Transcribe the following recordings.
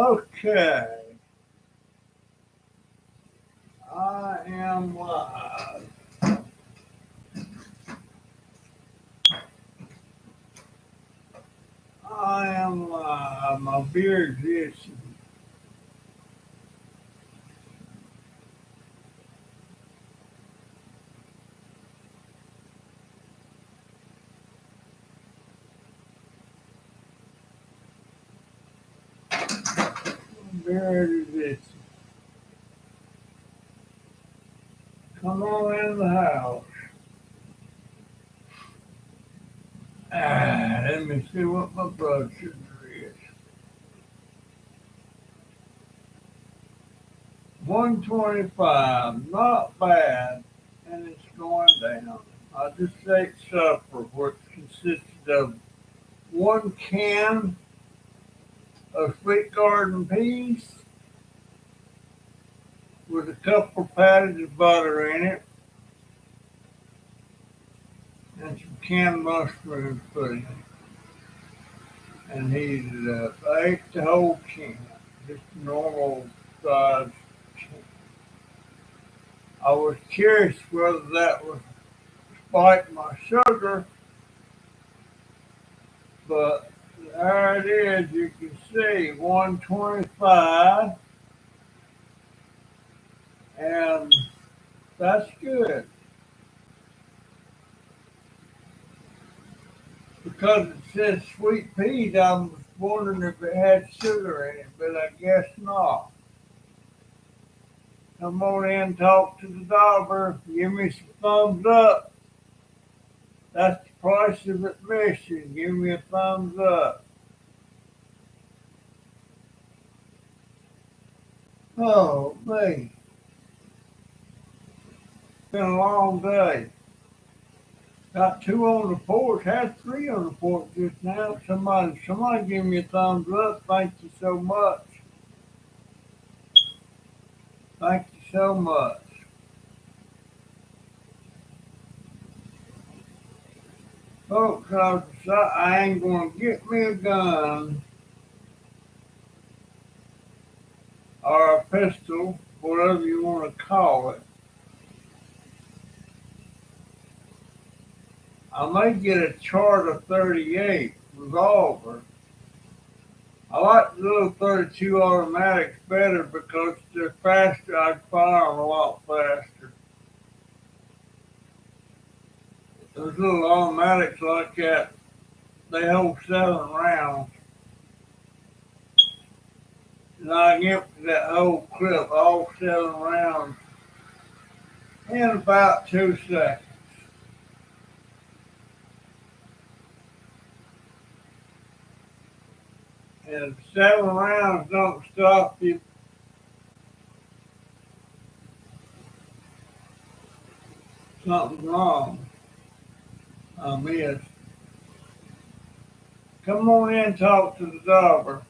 Okay, I am live. I am live. My beard's itching. My beard is itching. Come on in the house. Let me see what my blood sugar is. 125, not bad, and it's going down. I just ate supper, which consisted of one can of sweet garden peas with a couple patties of butter in it and some canned mushrooms put in it and heated it up. I ate the whole can, just a normal size can. I was curious whether that would spike my sugar, but there it is. You can see 125, and that's good because it says sweet peas. I was wondering if it had sugar in it, but I guess not. Come on in, talk to the dauber, give me some thumbs up. That's the price of admission. Give me a thumbs up. Oh, man. It's been a long day. Got two on the porch, had three on the porch just now. Somebody give me a thumbs up. Thank you so much. Thank you so much. Folks, I ain't going to get me a gun or a pistol, whatever you want to call it. I may get a Charter 38 revolver. I like the little 32 automatics better because they're faster. I can fire them a lot faster. Those little automatics like that, they hold 7 rounds. And I can empty that whole clip, all 7 rounds, in about 2 seconds. And if 7 rounds don't stop you, something's wrong. I miss. Come on in and talk to the dauber.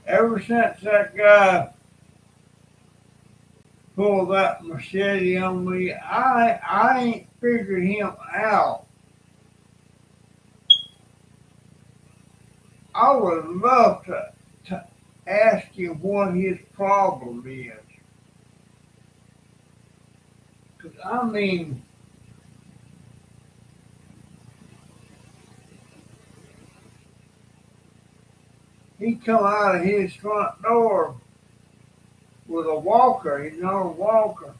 Ever since that guy pulled that machete on me, I ain't figured him out. I would love to ask him what his problem is. Because, I mean, he come out of his front door with a walker, he's on a walker,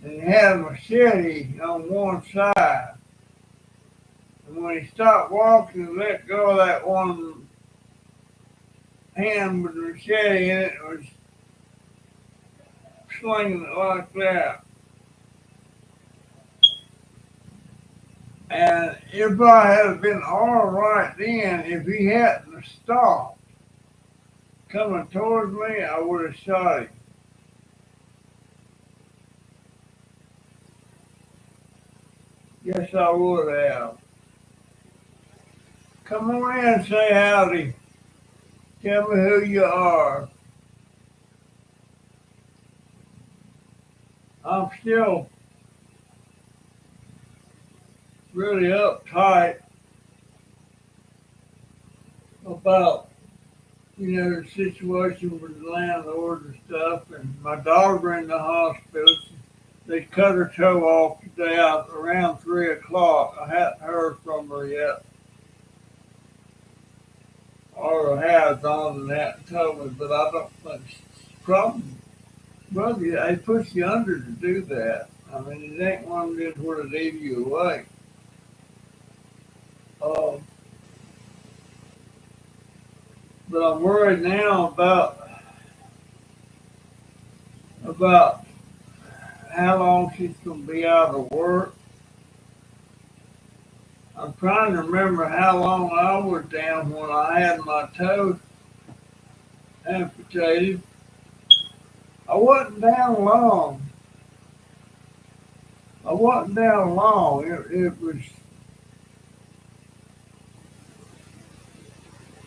and he had a machete on one side. And when he stopped walking and let go of that one hand with the machete in it, it was slinging it like that. And if I had been all right then, if he hadn't stopped coming towards me, I would have shot him. Yes, I would have. Come on in and say howdy. Tell me who you are. I'm still really uptight about, the situation with the landlord and stuff, and my daughter in the hospital. They cut her toe off today out around 3 o'clock. I hadn't heard from her yet, or has on that told me, but I don't think it's probably, well, yeah, they push you under to do that. I mean, it ain't one of them where they leave you away. Uh, but I'm worried now about how long she's going to be out of work. I'm trying to remember how long I was down when I had my toe amputated. I wasn't down long. I wasn't down long. It was,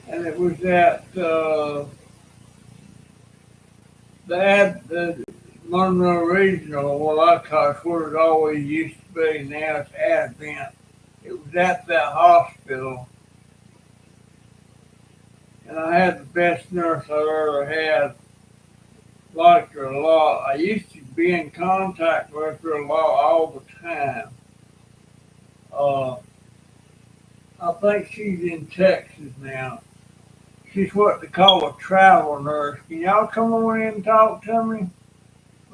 and it was at the Monroe Regional, what I call it, where it always used to be. Now it's Advent. It was at that hospital, and I had the best nurse I've ever had. Liked her a lot. I used to be in contact with her a lot all the time. Uh, I think she's in Texas now. She's what they call a travel nurse. Can y'all come on in and talk to me?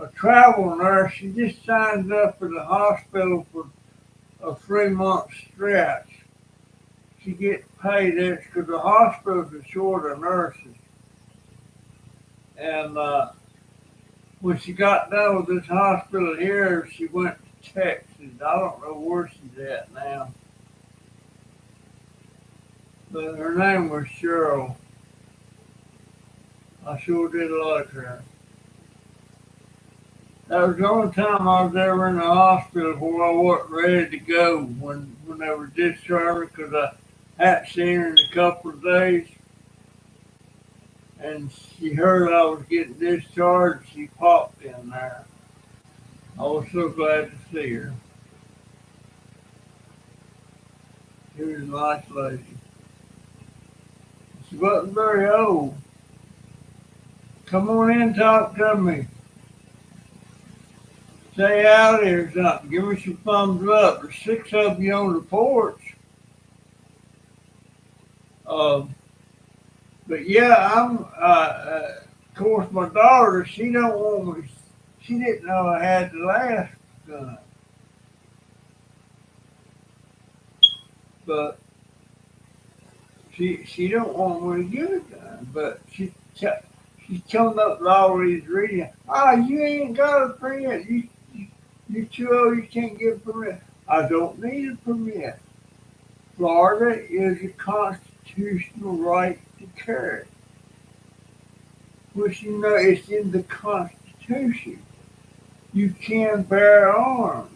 A travel nurse, she just signs up for the hospital for a 3 month stretch. She gets paid extra. The hospitals are short of nurses. And when she got done with this hospital here, she went to Texas. I don't know where she's at now. But her name was Cheryl. I sure did like her. That was the only time I was ever in the hospital where I wasn't ready to go when they were discharged because I hadn't seen her in a couple of days. And she heard I was getting discharged. She popped in there. I was so glad to see her. She was a nice lady. She wasn't very old. Come on in and talk to me. Say howdy or something. Give me some thumbs up. There's 6 of you on the porch. Uh, but yeah, of course, my daughter, she don't want me. She didn't know I had the last gun, but she don't want me to get a gun. But she's coming up with all these reading. You ain't got a permit. You too old. You can't get a permit. I don't need a permit. Florida is a constitutional right to carry, which it's in the Constitution. You can bear arms,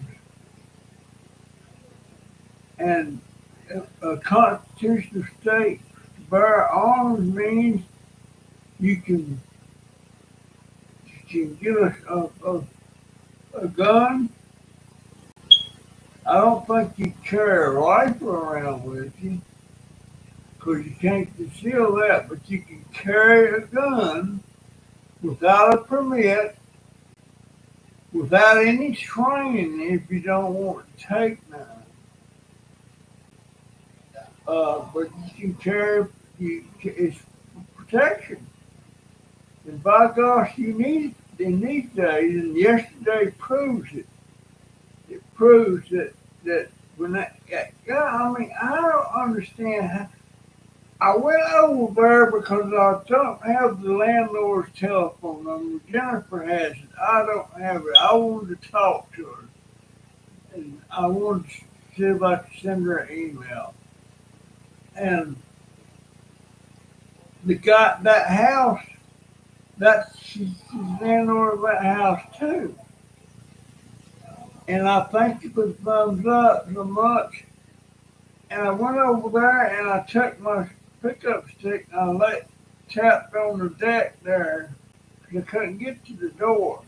and a constitutional state to bear arms means you can get a gun. I don't think you carry a rifle around with you because you can't conceal that, but you can carry a gun without a permit, without any training if you don't want to take none. But you can carry, it's protection. And by gosh, you need it in these days, and yesterday proves it. It proves that when I mean, I don't understand how. I went over there because I don't have the landlord's telephone number. Jennifer has it. I don't have it. I wanted to talk to her, and I wanted to see if I could send her an email. And the guy, that house, she's landlord of that house too. And I thanked you for the thumbs up so much. And I went over there and I took my pickup stick and I tapped on the deck there because I couldn't get to the door.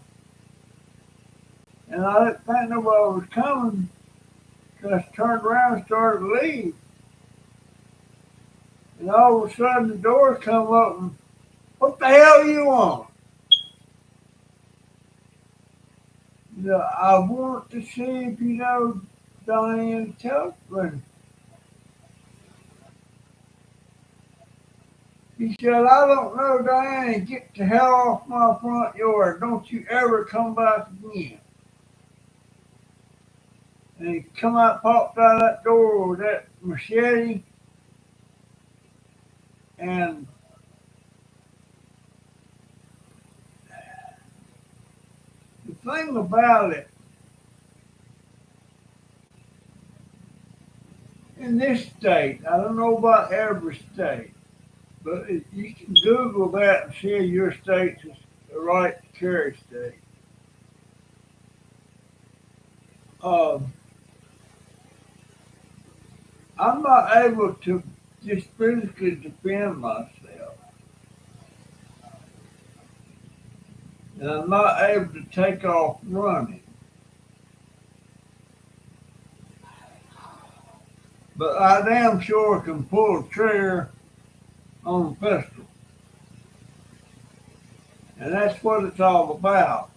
And I didn't think nobody was coming, so I turned around and started to leave. And all of a sudden the door come up and, what the hell you want? I want to see if you know Diane Tupman. He said, I don't know Diane, get the hell off my front yard. Don't you ever come back again. And he come out, popped out of that door with that machete, and the thing about it, in this state, I don't know about every state, but you can Google that and see if your state's the right to carry state. Um, I'm not able to just physically defend myself, and I'm not able to take off running, but I damn sure can pull a trigger on a pistol, and that's what it's all about.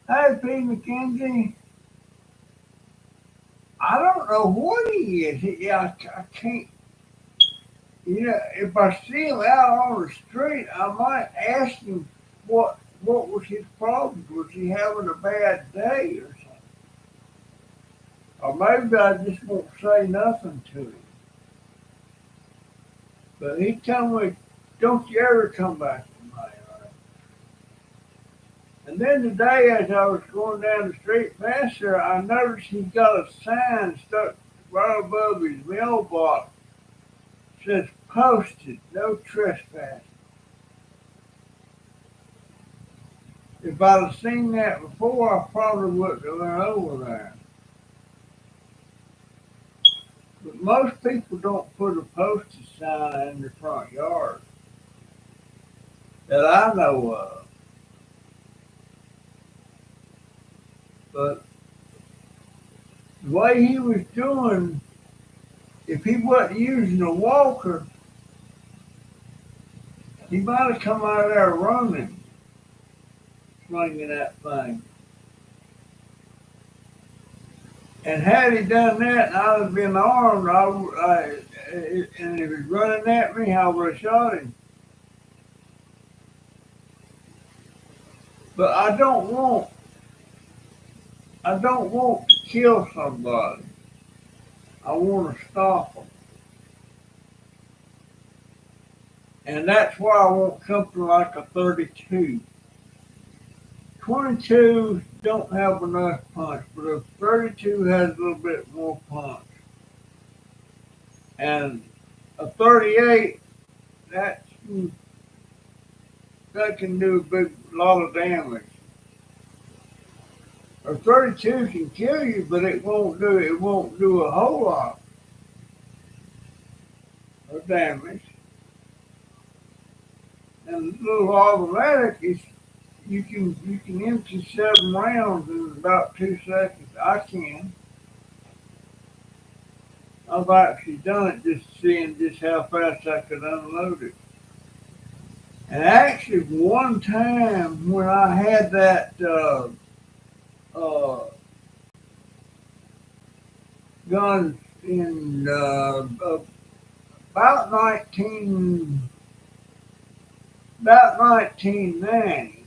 Hey, P. McKenzie, I don't know what he is. I can't. If I see him out on the street, I might ask him what was his problem. Was he having a bad day or something? Or maybe I just won't say nothing to him. But he told me, "Don't you ever come back to my yard." And then today, as I was going down the street past there, I noticed he's got a sign stuck right above his mailbox. It says, "Posted, no trespassing." If I'd have seen that before, I probably wouldn't have went over there. But most people don't put a posted sign in their front yard that I know of. But the way he was doing, if he wasn't using a walker, he might have come out of there running, swinging that thing. And had he done that, and I'd have been armed, and if he was running at me, I would have shot him. But I don't want to kill somebody. I want to stop them. And that's why I want something like a 32. 22 don't have enough punch, but a 32 has a little bit more punch. And a 38, that's, that can do a big lot of damage. A 32 can kill you, but it won't do a whole lot of damage. And a little automatic is you can empty 7 rounds in about 2 seconds. I can. I've actually done it just seeing just how fast I could unload it. And actually, one time when I had that uh, gun in about 1990,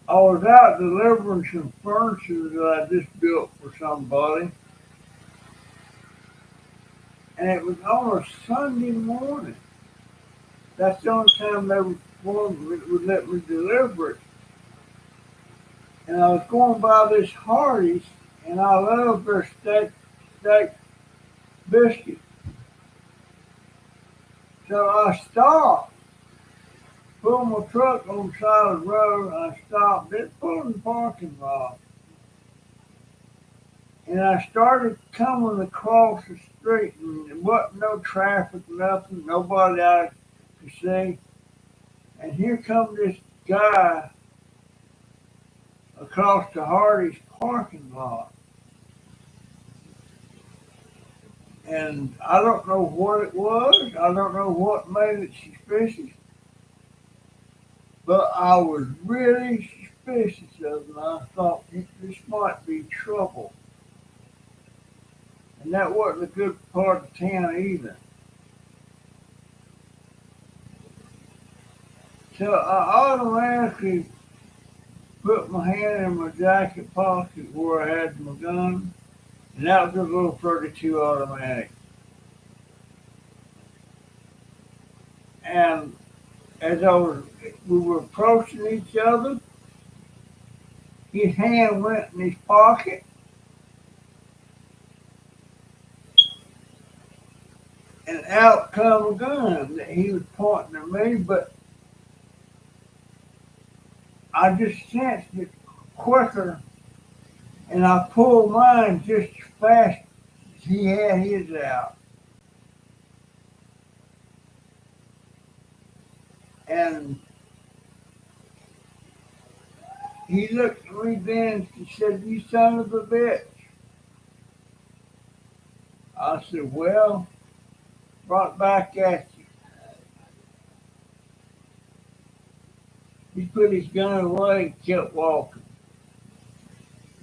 I was out delivering some furniture that I just built for somebody, and it was on a Sunday morning. That's the only time they would let me deliver it. And I was going by this Hardee's, and I love their steak biscuit. So I stopped, pulled my truck on the side of the road, and I stopped, didn't pull in the parking lot. And I started coming across the street, and there wasn't no traffic, nothing, nobody I could see. And here comes this guy across the Hardee's parking lot. And I don't know what it was. I don't know what made it suspicious, but I was really suspicious of it. And I thought this might be trouble. And that wasn't a good part of town either. So I automatically put my hand in my jacket pocket where I had my gun, and that was a little 32 automatic. And as we were approaching each other, his hand went in his pocket, and out come a gun that he was pointing at me, but I just sensed it quicker, and I pulled mine just as fast as he had his out. And he looked at me then and said, "You son of a bitch." I said, "Well, right back at you." He put his gun away and kept walking.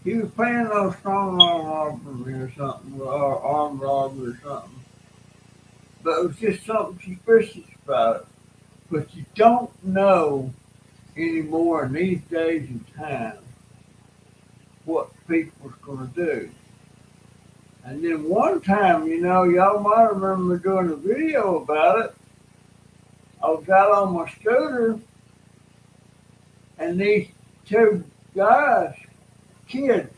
He was planning on strong arm robbery or something, or armed robbery or something. But it was just something suspicious about it. But you don't know anymore in these days and times what people's going to do. And then one time, y'all might remember doing a video about it. I got on my scooter, and these two guys, kids,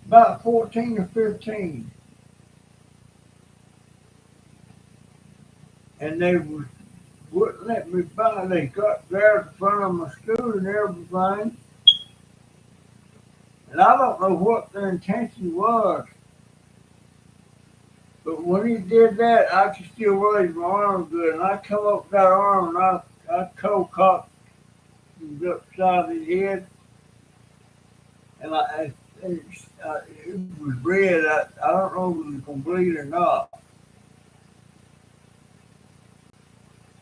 about 14 or 15, and they wouldn't let me by. They got there in front of my scooter and everything. And I don't know what their intention was, but when he did that, I could still raise my arm good. And I come up that arm and I cold cocked him upside his head. And it was red. I don't know if it was going to bleed or not.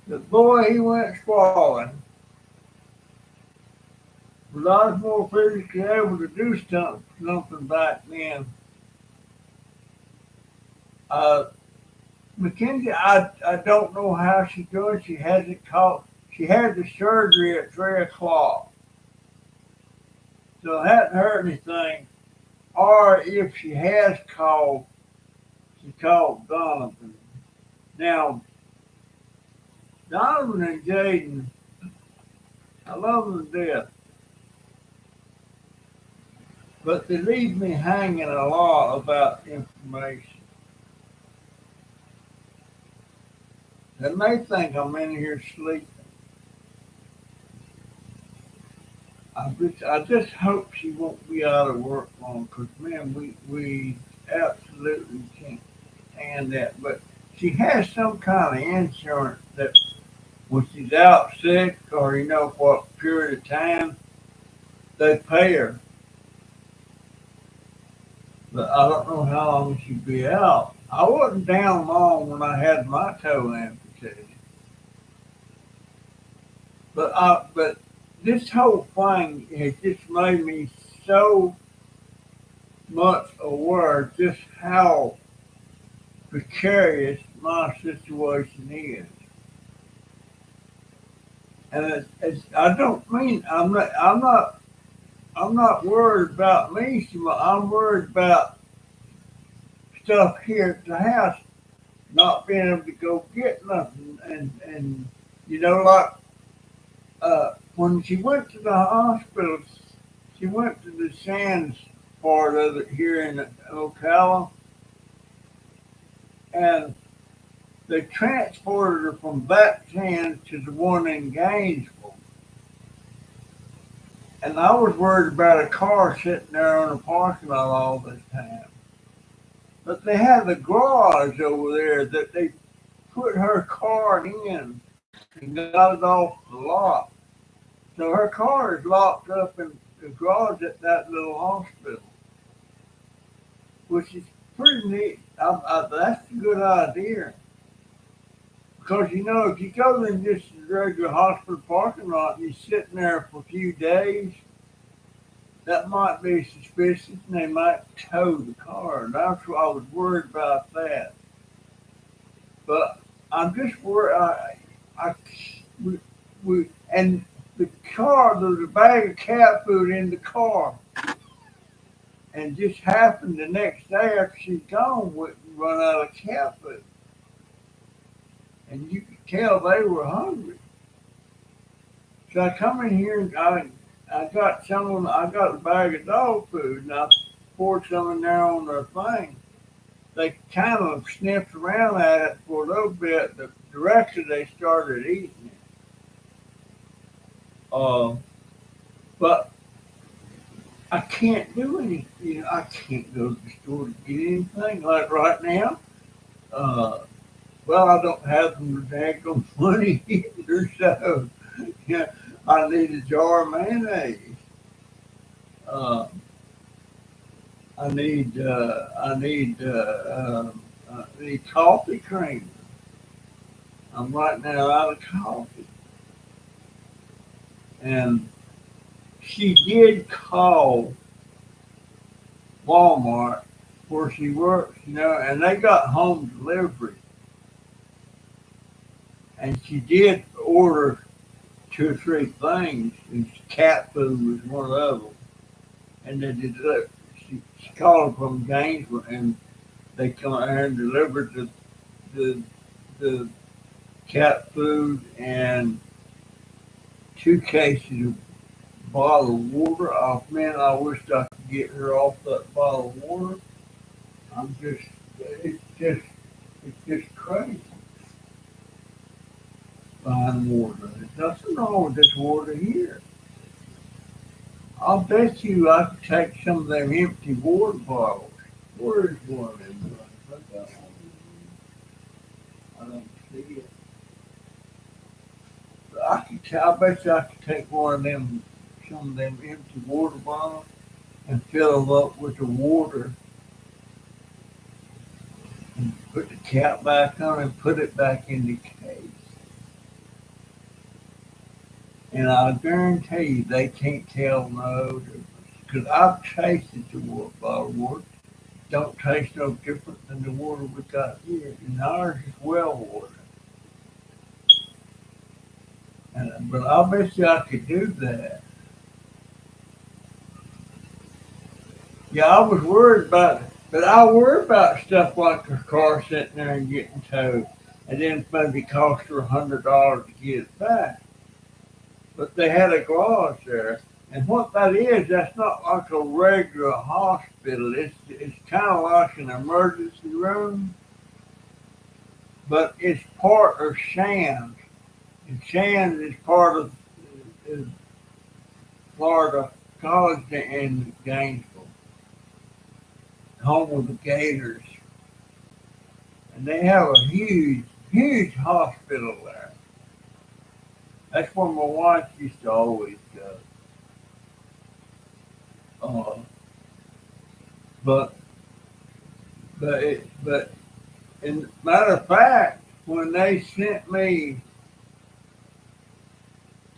The boy, he went sprawling. But I was more physically able to do something back then. Uh, Mackenzie, I don't know how she's doing. She hasn't called. She had the surgery at 3 o'clock, so I hadn't heard anything. Or if she has called, she called Donovan. Now, Donovan and Jaden, I love them to death, but they leave me hanging a lot about information. They may think I'm in here sleeping. I just hope she won't be out of work long, because man, we absolutely can't stand that. But she has some kind of insurance that when she's out sick, or for a period of time, they pay her. But I don't know how long she'll be out. I wasn't down long when I had my toe amputated. But this whole thing has just made me so much aware just how precarious my situation is. And I don't mean I'm not worried about me so much. I'm worried about stuff here at the house, not being able to go get nothing, and like when she went to the hospital, she went to the Sands part of it here in Ocala, and they transported her from that Sands to the one in Gainesville. And I was worried about a car sitting there on the parking lot all this time. But they had the garage over there that they put her car in and got it off the lot. So her car is locked up in the garage at that little hospital, which is pretty neat. That's a good idea. Because if you go in just a regular hospital parking lot and you're sitting there for a few days, that might be suspicious and they might tow the car. That's why I was worried about that. But I'm just worried. I, we, and the car, there's a bag of cat food in the car. And just happened the next day after she's gone, we run out of cat food. And you could tell they were hungry. So I come in here and I got a bag of dog food and I poured some in there on their thing. They kind of sniffed around at it for a little bit. The direction they started eating it. Uh, but I can't do anything. I can't go to the store to get anything like right now. Uh, well, I don't have the daggone money either, so yeah, I need a jar of mayonnaise. Uh, I need coffee cream. I'm right now out of coffee. And she did call Walmart where she works, and they got home delivery. And she did order two or three things, and cat food was one of them. And they did look. She called from Gainesville, and they come out here and delivered the the cat food and two cases of bottled water. Oh man, I wish I could get her off that bottle of water. I'm just, it's just, it's just crazy. Fine water. There's nothing wrong with this water here. I'll bet you I could take some of them empty water bottles. Where's one of them? I got one. I don't see it. But I bet you I could take one of them, some of them empty water bottles and fill them up with the water and put the cap back on and put it back in the case. And I guarantee you they can't tell no difference. Because I've tasted the water bottle water. Don't taste no different than the water we got here. And ours is well water. But I bet you I could do that. Yeah, I was worried about it. But I worry about stuff like her car sitting there and getting towed. And then maybe cost her $100 to get it back. But they had a glass there. And what that is, that's not like a regular hospital. It's kind of like an emergency room, but it's part of Shands. And Shands is part of is Florida College in Gainesville, home of the Gators. And they have a huge, huge hospital there. That's where my wife used to always go. Uh, but but and matter of fact, when they sent me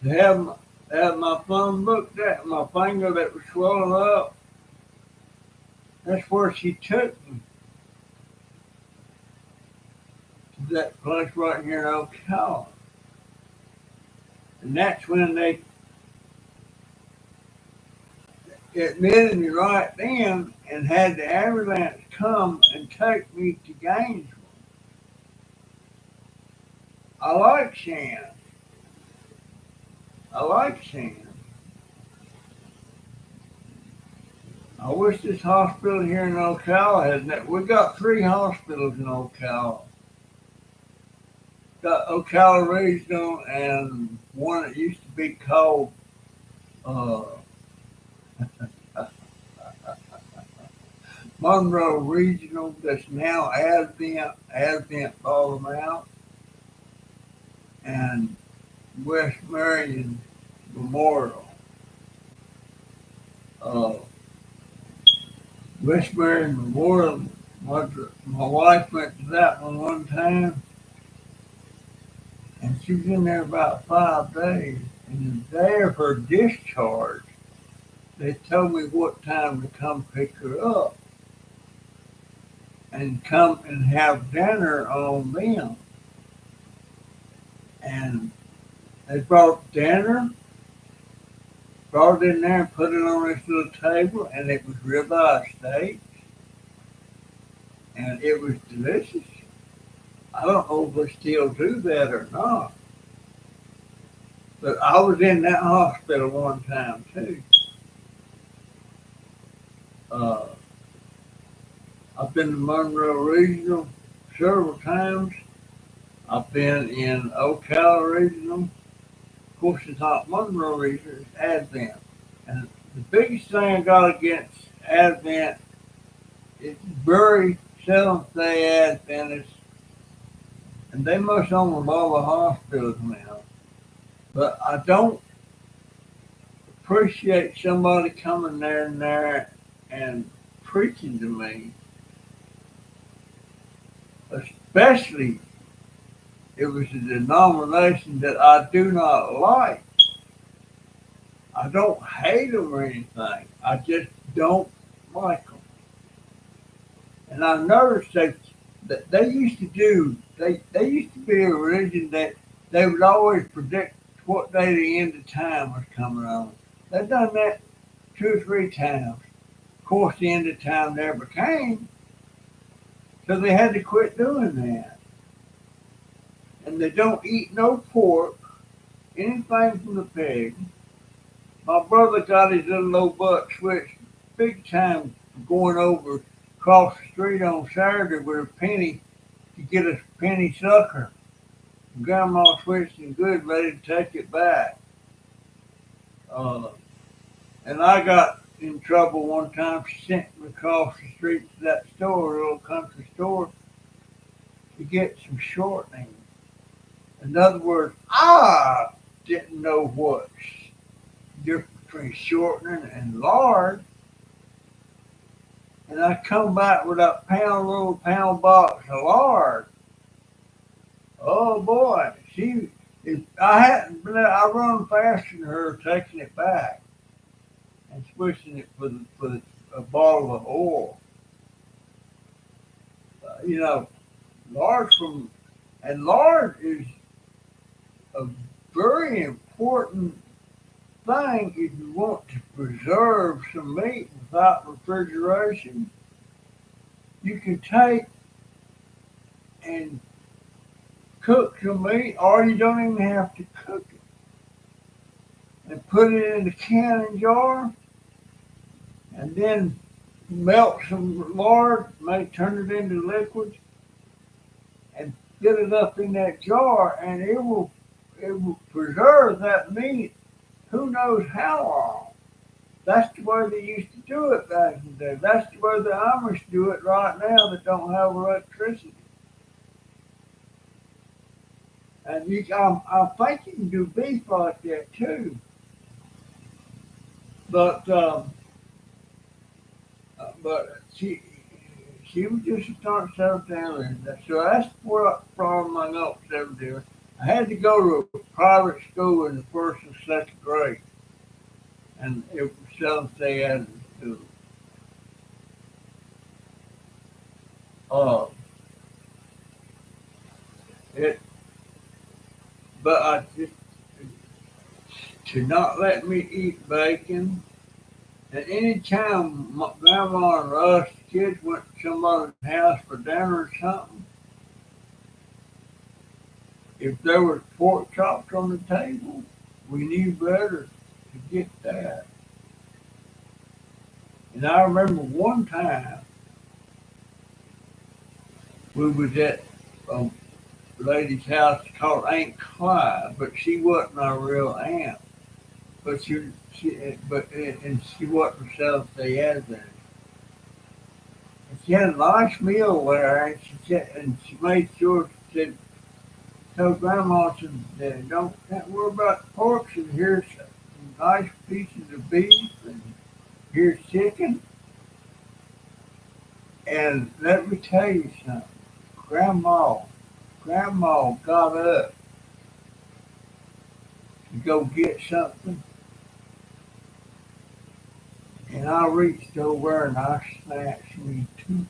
to have my thumb looked at, my finger that was swollen up, that's where she took me to that place right here in Ocala. And that's when they admitted me right then and had the ambulance come and take me to Gainesville. I like Shan. I like Shan. I wish this hospital here in Ocala had that. We got three hospitals in Ocala. Got Ocala Regional and one that used to be called uh, Monroe Regional. That's now Advent bought them out, and West Marion Memorial. Uh, West Marion Memorial My wife went to that one time, and she was in there about 5 days. And the day of her discharge, they told me what time to come pick her up and come and have dinner on them. And they brought dinner, brought it in there and put it on this little table, and it was ribeye steak, and it was delicious. I don't know if they still do that or not, but I was in that hospital one time too. Uh, I've been to Monroe Regional several times. I've been in Ocala Regional. Of course, it's not Monroe Regional, it's Advent. And the biggest thing I got against Advent is very Seventh Day Adventists, and they must own all the hospitals now. But I don't appreciate somebody coming there and preaching to me, especially it was a denomination that I do not like. I don't hate them or anything. I just don't like them. And I noticed that they used to do, they used to be a religion that they would always predict what day the end of time was coming on. They've done that 2 or 3 times. Of course, the end of time never came, so they had to quit doing that. And they don't eat no pork, anything from the pig. My brother got his little old butt switched big time going over across the street on Saturday with a penny to get a penny sucker. Grandma switched him good, ready to take it back. Uh, and I got in trouble one time. She sent me across the street to that store, a little country store, to get some shortening. In other words, I didn't know what's the difference between shortening and lard. And I come back with that little pound box of lard. Oh boy, if I hadn't been, I run faster than her taking it back and switching it for a bottle of oil. You know, lard lard is a very important thing if you want to preserve some meat without refrigeration. You can take and cook some meat, or you don't even have to cook it, and put it in a canning jar, and then melt some lard, turn it into liquid, and get it up in that jar, and it will preserve that meat. Who knows how long? That's the way they used to do it back in the day. That's the way the Amish do it right now that don't have electricity. And I think you can do beef like that too. But she was just starting to settle down there. So that's what problem I got settle down. I had to go to a private school in the first and second grade, and it was Seventh Day Adventist school. Uh, it, but I just to not let me eat bacon. And any time my grandma and us kids went to somebody's house for dinner or something, if there was pork chops on the table, we knew better to get that. And I remember one time we was at a lady's house called Aunt Clyde, but she wasn't our real aunt. But and she wasn't Seventh Day Adventist. And she had a nice meal there, and she made sure she said, told Grandma, she said, can't worry about the pork. And here's some nice pieces of beef, and here's chicken. And let me tell you something. Grandma, Grandma got up to go get something, and I reached over and I snatched me two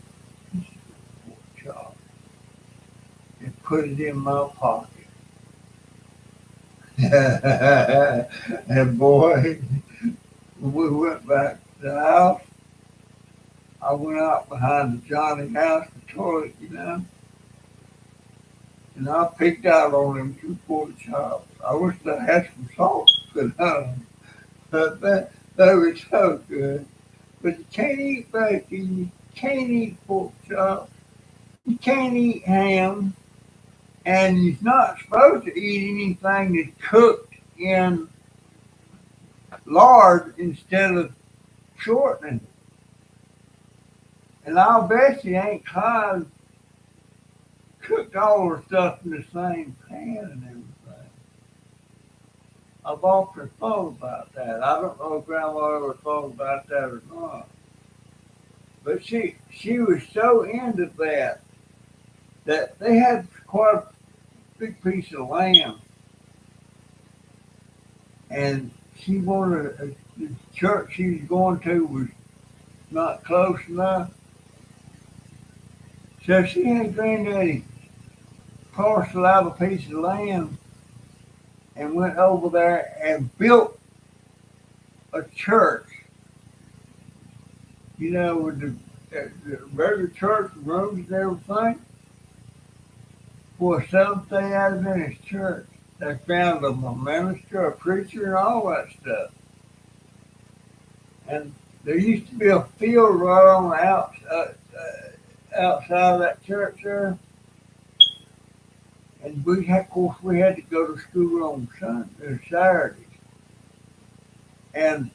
pieces of pork chop and put it in my pocket. And boy, when we went back to the house, I went out behind the Johnny house, the toilet, and I picked out on them two pork chops. I wish I had some salt to put on them, but they were so good. But you can't eat bacon, you can't eat pork chops, you can't eat ham, and you're not supposed to eat anything that's cooked in lard instead of shortening. And I'll bet you ain't Clyde cooked all the stuff in the same pan and everything. I've often thought about that. I don't know if Grandma ever thought about that or not. But she was so into that they had quite a big piece of lamb, and she wanted the church she was going to was not close enough, so she had Granddaddy parcel out a piece of land and went over there and built a church, with the regular church rooms and everything, for a Seventh Day Adventist church. They found them a minister, a preacher, and all that stuff. And there used to be a field right on the outside of that church there. And of course, we had to go to school on Saturdays. And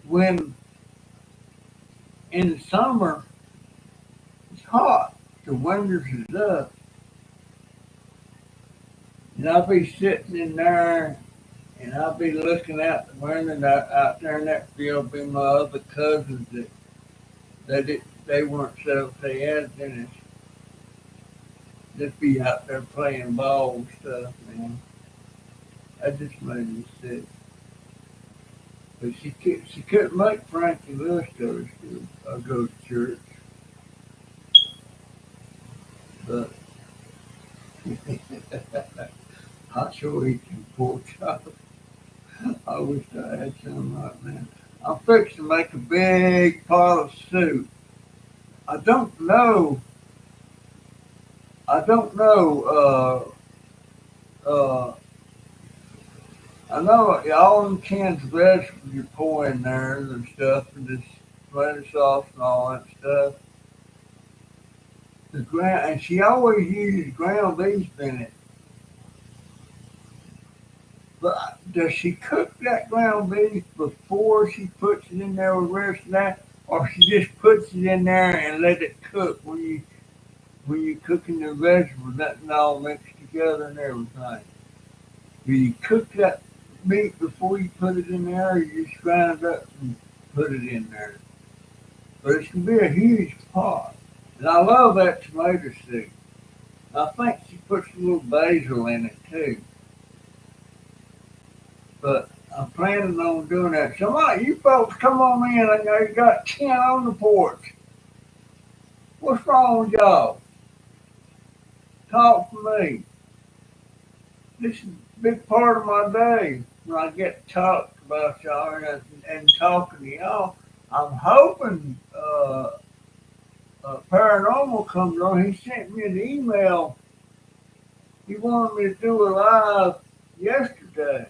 when in the summer it's hot, the winters is up, and I'll be sitting in there, and I'll be looking out the window, and out there in that field be my other cousins they weren't Seventh Day Adventists. Just be out there playing ball and stuff, man. That just made me sick. But she couldn't make Frankie Lewis go to church. But I sure eat some pork chops. I wish I had some right now. I'm fixing to make a big pot of soup. I don't know. I don't know. I know all them cans of vegetables you pour in there and stuff, and this tomato sauce and all that stuff. And she always uses ground beef in it. But does she cook that ground beef before she puts it in there with the rest of that, or she just puts it in there and let it cook when you cooking the vegetables, nothing all mixed together and everything? Do you cook that meat before you put it in there, or you just grind it up and put it in there? But it's gonna be a huge pot, and I love that tomato soup. I think she puts a little basil in it too. But I'm planning on doing that. Somebody, you folks come on in. I know you got 10 on the porch. What's wrong with y'all? Talk to me. This is a big part of my day when I get to talk about y'all and talking to y'all. I'm hoping Paranormal comes on. He sent me an email. He wanted me to do a live yesterday.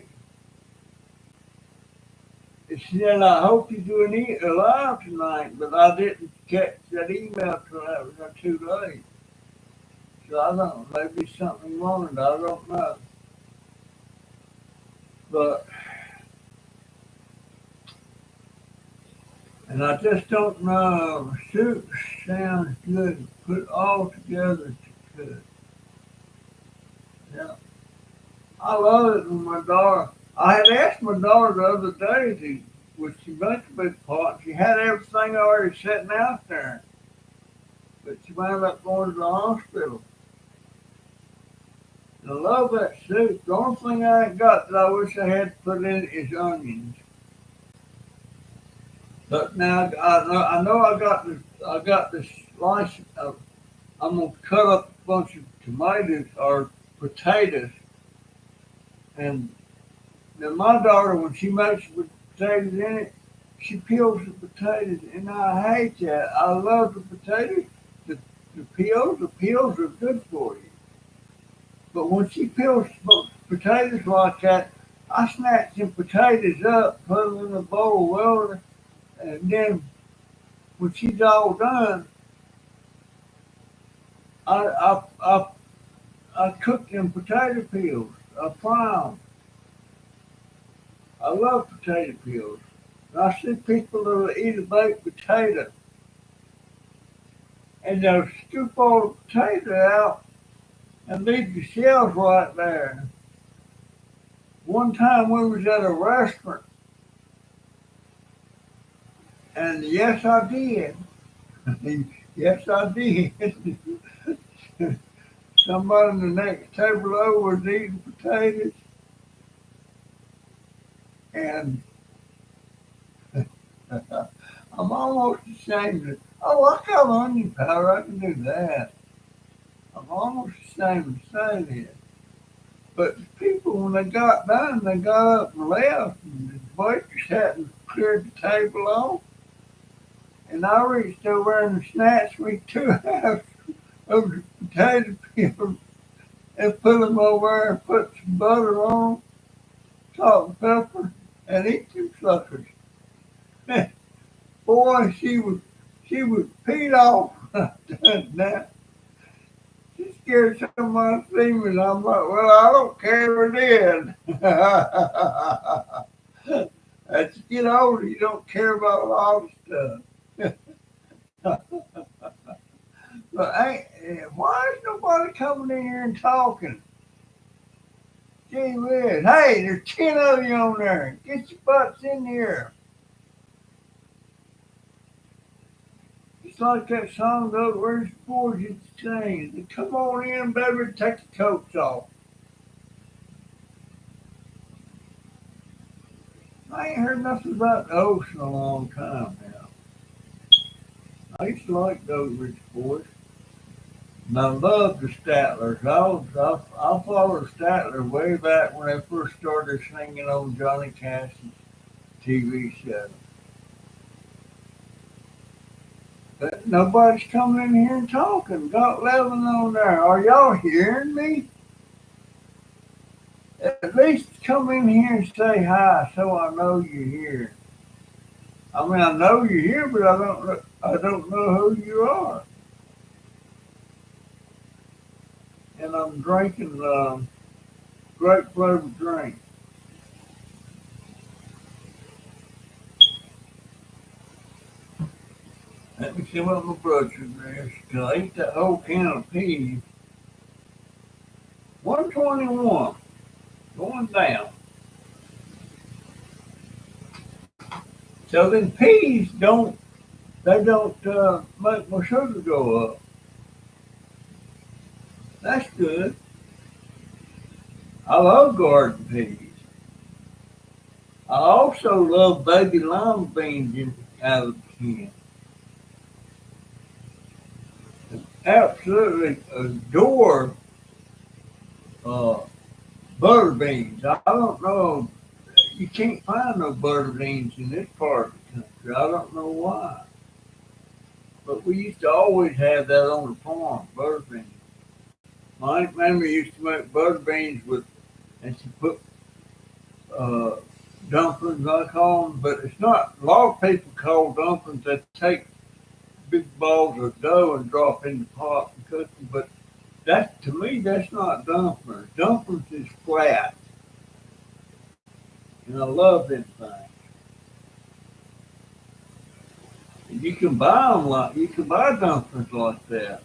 It said, I hope you do a live tonight, but I didn't catch that email till that was too late. So I don't know, maybe something wrong, I don't know. But, and I just don't know, soup sounds good, put all together to cook. Yeah, I love it when my daughter, I had asked my daughter the other day, would she make a big pot? She had everything already sitting out there. but she wound up going to the hospital. And I love that soup. The only thing I ain't got that I wish I had to put in it is onions. But now I know I got this slice of. I'm gonna cut up a bunch of tomatoes or potatoes, and then my daughter, when she makes the potatoes in it, she peels the potatoes, and I hate that. I love the potatoes. The, the peels are good for you. But when she peels potatoes like that, I snatch them potatoes up, put them in a bowl of water, and then when she's all done, I I I, I cook them potato peels. I fry them. I love potato peels. And I see people that will eat a baked potato, and they'll scoop all the potato out and leave the shells right there. One time we was at a restaurant, and yes, I did. Yes, I did. Somebody in the next table over was eating potatoes, and I'm almost ashamed of. Oh, I got onion powder. I can do that. I'm almost ashamed to say this. But the people, when they got done, they got up and left, and the waitress hadn't cleared the table off. And I reached over and snatched me two halves of the potato peels and put them over there and put some butter on 'em, salt and pepper, and eat them suckers. Boy, she was peed off. Now, she scared somebody to see me, and I'm like, well, I don't care if it is. As you get older, you don't care about a lot of stuff. But why is nobody coming in here and talking? Gee whiz. Hey, there's 10 of you on there. Get your butts in here. It's like that song goes, where's the boys you sing? Come on in, baby, take the coats off. I ain't heard nothing about the ocean in a long time now. I used to like those rich boys. And I love the Statlers. I followed Statler way back when they first started singing on Johnny Cash's TV show. But nobody's coming in here and talking. Got 11 on there. Are y'all hearing me? At least come in here and say hi so I know you're here. I mean, I know you're here, but I don't know who you are. And I'm drinking grape flavored drink. Let me see what my blood sugar is. 'Cause I ate that whole can of peas. 121. Going down. So then peas don't make my sugar go up. That's good. I love garden peas. I also love baby lima beans out of the can. Absolutely adore uh, butter beans. I don't know. You can't find no butter beans in this part of the country. I don't know why. But we used to always have that on the farm, butter beans. My aunt Mammy used to make butter beans with, and she put uh, dumplings, I call them, but it's not. A lot of people call dumplings that take big balls of dough and drop in the pot and cook them. But that to me, that's not dumplings. Dumplings is flat, and I love them things. And you can buy them like you can buy dumplings like that.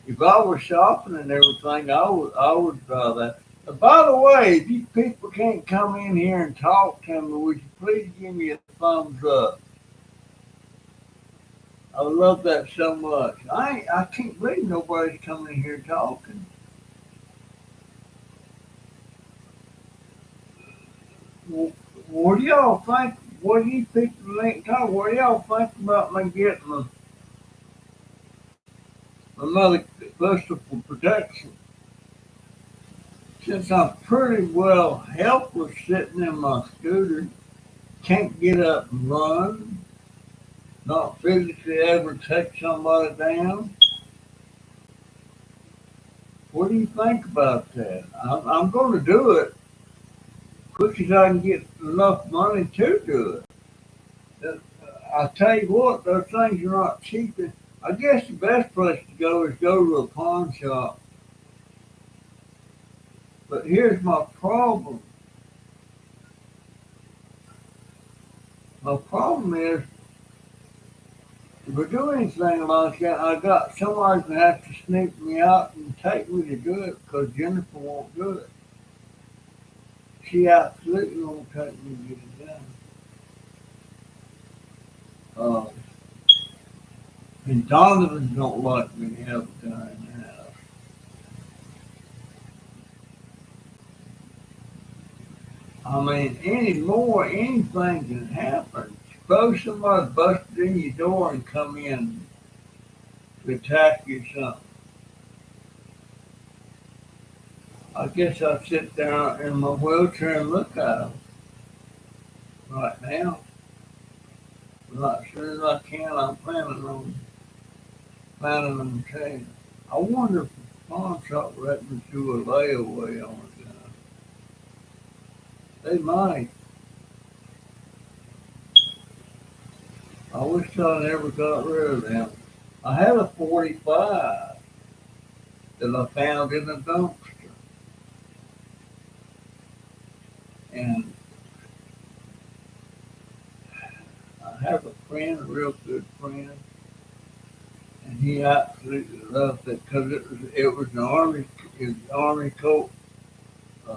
If I was shopping and everything, I would buy that. By the way, if you people can't come in here and talk to me, would you please give me a thumbs up? I love that so much. I can't believe nobody's coming in here talking. Wh- What do y'all think? What do you people ain't talking? What do y'all think about me getting another pistol for protection? Since I'm pretty well helpless sitting in my scooter, can't get up and run, not physically able to take somebody down. What do you think about that? I'm going to do it quick as I can get enough money to do it. I tell you what, those things are not cheap. I guess the best place to go is go to a pawn shop. But here's my problem. My problem is, if I do anything like that, I got somebody's gonna have to sneak me out and take me to do it because Jennifer won't do it. She absolutely won't take me to get it done. Uh, and Donovan don't like me to have a gun in the house. I mean, anymore, anything can happen. Suppose somebody busted in your door and come in to attack you or something. I guess I'll sit down in my wheelchair and look at them right now. But as soon as I can, I'm planning on taking. I wonder if the pawn shop let me do a layaway on it. They might. I wish I never got rid of them. I had a 45 that I found in a dumpster. And I have a friend, a real good friend, and he absolutely loved it because it was an army Colt. Uh,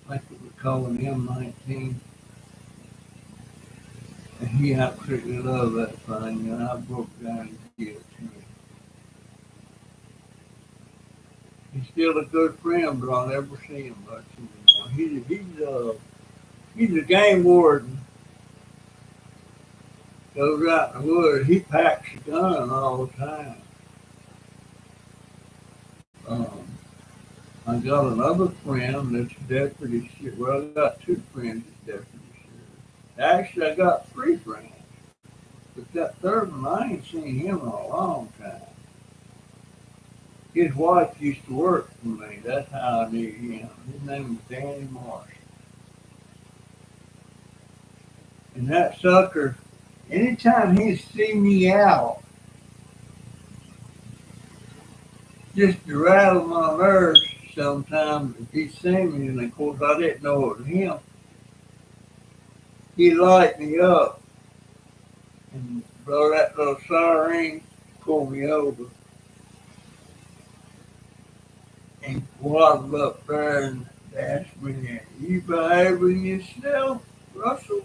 I think it was called an M19, and he absolutely loved that thing. And I broke down and gave it to him. He's still a good friend, but I'll never see him much anymore. He's a game warden. Goes out in the woods. He packs a gun all the time. Um, I got another friend that's a deputy sheriff. Well, I got two friends that's deputy sheriff. Actually, I got three friends, but that third one, I ain't seen him in a long time. His wife used to work for me. That's how I knew him. His name was Danny Marsh. And that sucker, anytime he see me out, just to rattle my nerves sometimes, if he seen me, and of course I didn't know it was him, he light me up and blow that little siren, pull me over, and waddle up there and ask me, you behaving yourself, Russell?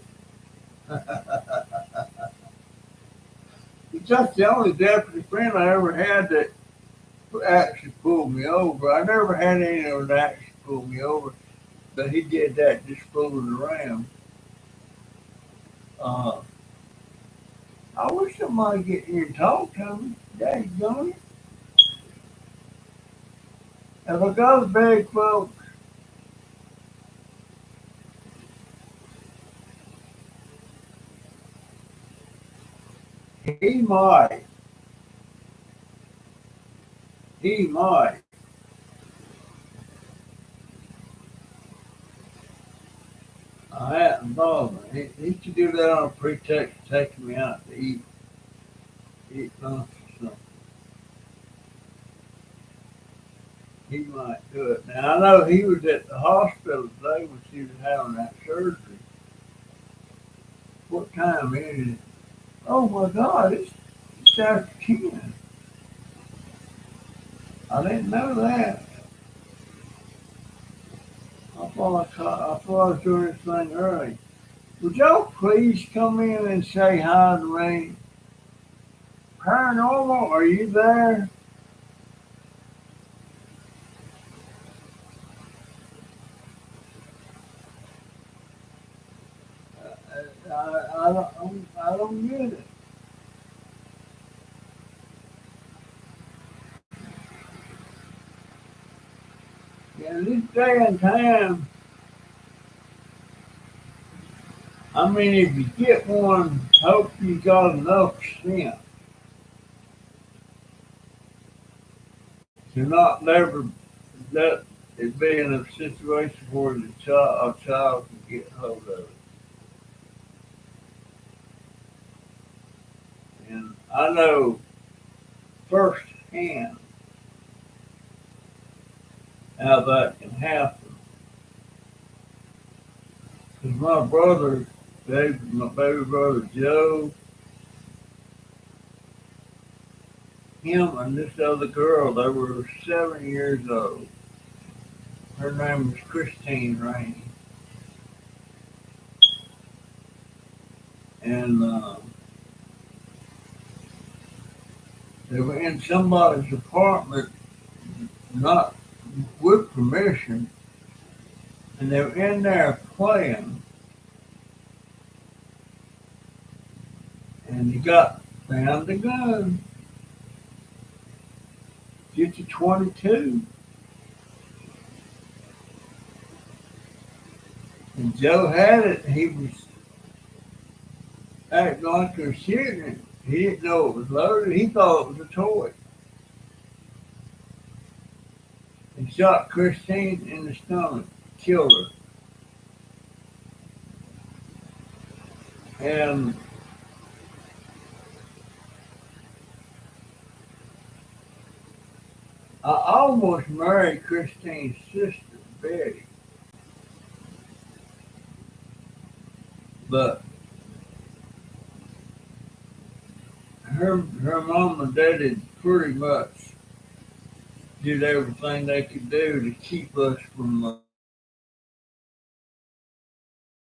That's the only deputy friend I ever had that actually pulled me over. I never had any of them that actually pulled me over, but he did that just fooling around. Uh, I wish somebody get here and talk to me. Daggone it. If I got a big folks, he might. He might. I hadn't bothered him. He should do that on a pretext of taking me out to eat lunch or something. He might do it. Now I know he was at the hospital today when she was having that surgery. What time is it? Oh my God, it's after 10. I didn't know that. I thought I was doing this thing early. Would y'all please come in and say hi to me? Paranormal, are you there? I don't get it. In this day and time, I mean, if you get one, hope you got enough sense to not never let it be in a situation where a child can get hold of it. And I know firsthand how that can happen. Because my brother, David, my baby brother Joe, him and this other girl, they were 7 years old. Her name was Christine Rainey. And they were in somebody's apartment, not with permission, and they were in there playing, and he got found the gun, just a 22. And Joe had it. He was acting like he was shooting it. He didn't know it was loaded. He thought it was a toy. And shot Christine in the stomach, killed her. And I almost married Christine's sister, Betty, but her mom and daddy pretty much did everything they could do to keep us from.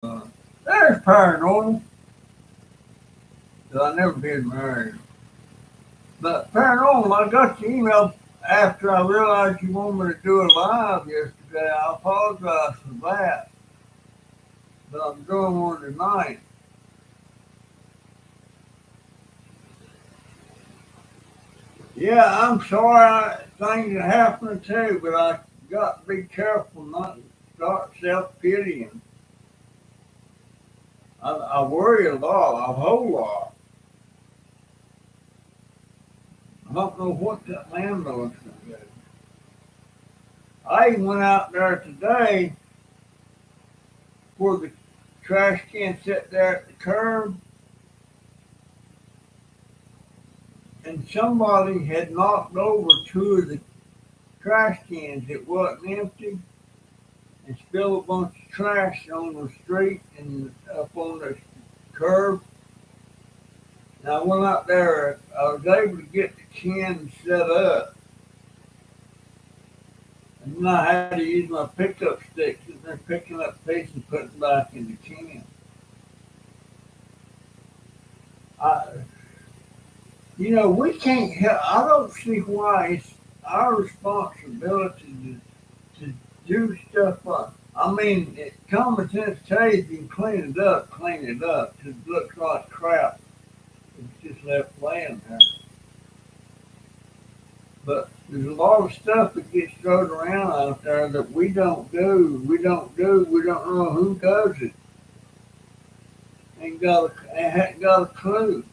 There's paranormal. So I never did marry her. But paranormal, I got your email after I realized you wanted me to do a live yesterday. I apologize for that, but I'm doing one tonight. Yeah, I'm sorry things are happening too, but I got to be careful not to start self pitying. I worry a lot, a whole lot. I don't know what that landlord's going to do. I even went out there today where the trash can sat there at the curb, and somebody had knocked over two of the trash cans. It wasn't empty, and spilled a bunch of trash on the street and up on the curb. And I went out there. I was able to get the can set up, and then I had to use my pickup stick, and they're picking up pieces and putting it back in the can. I, we can't help. I don't see why it's our responsibility to do stuff like. I mean, common sense tells you can clean it up, clean it up. It looks like crap. It's just left laying there. But there's a lot of stuff that gets thrown around out there that we don't do. We don't do. We don't know who does it. Ain't got a clue.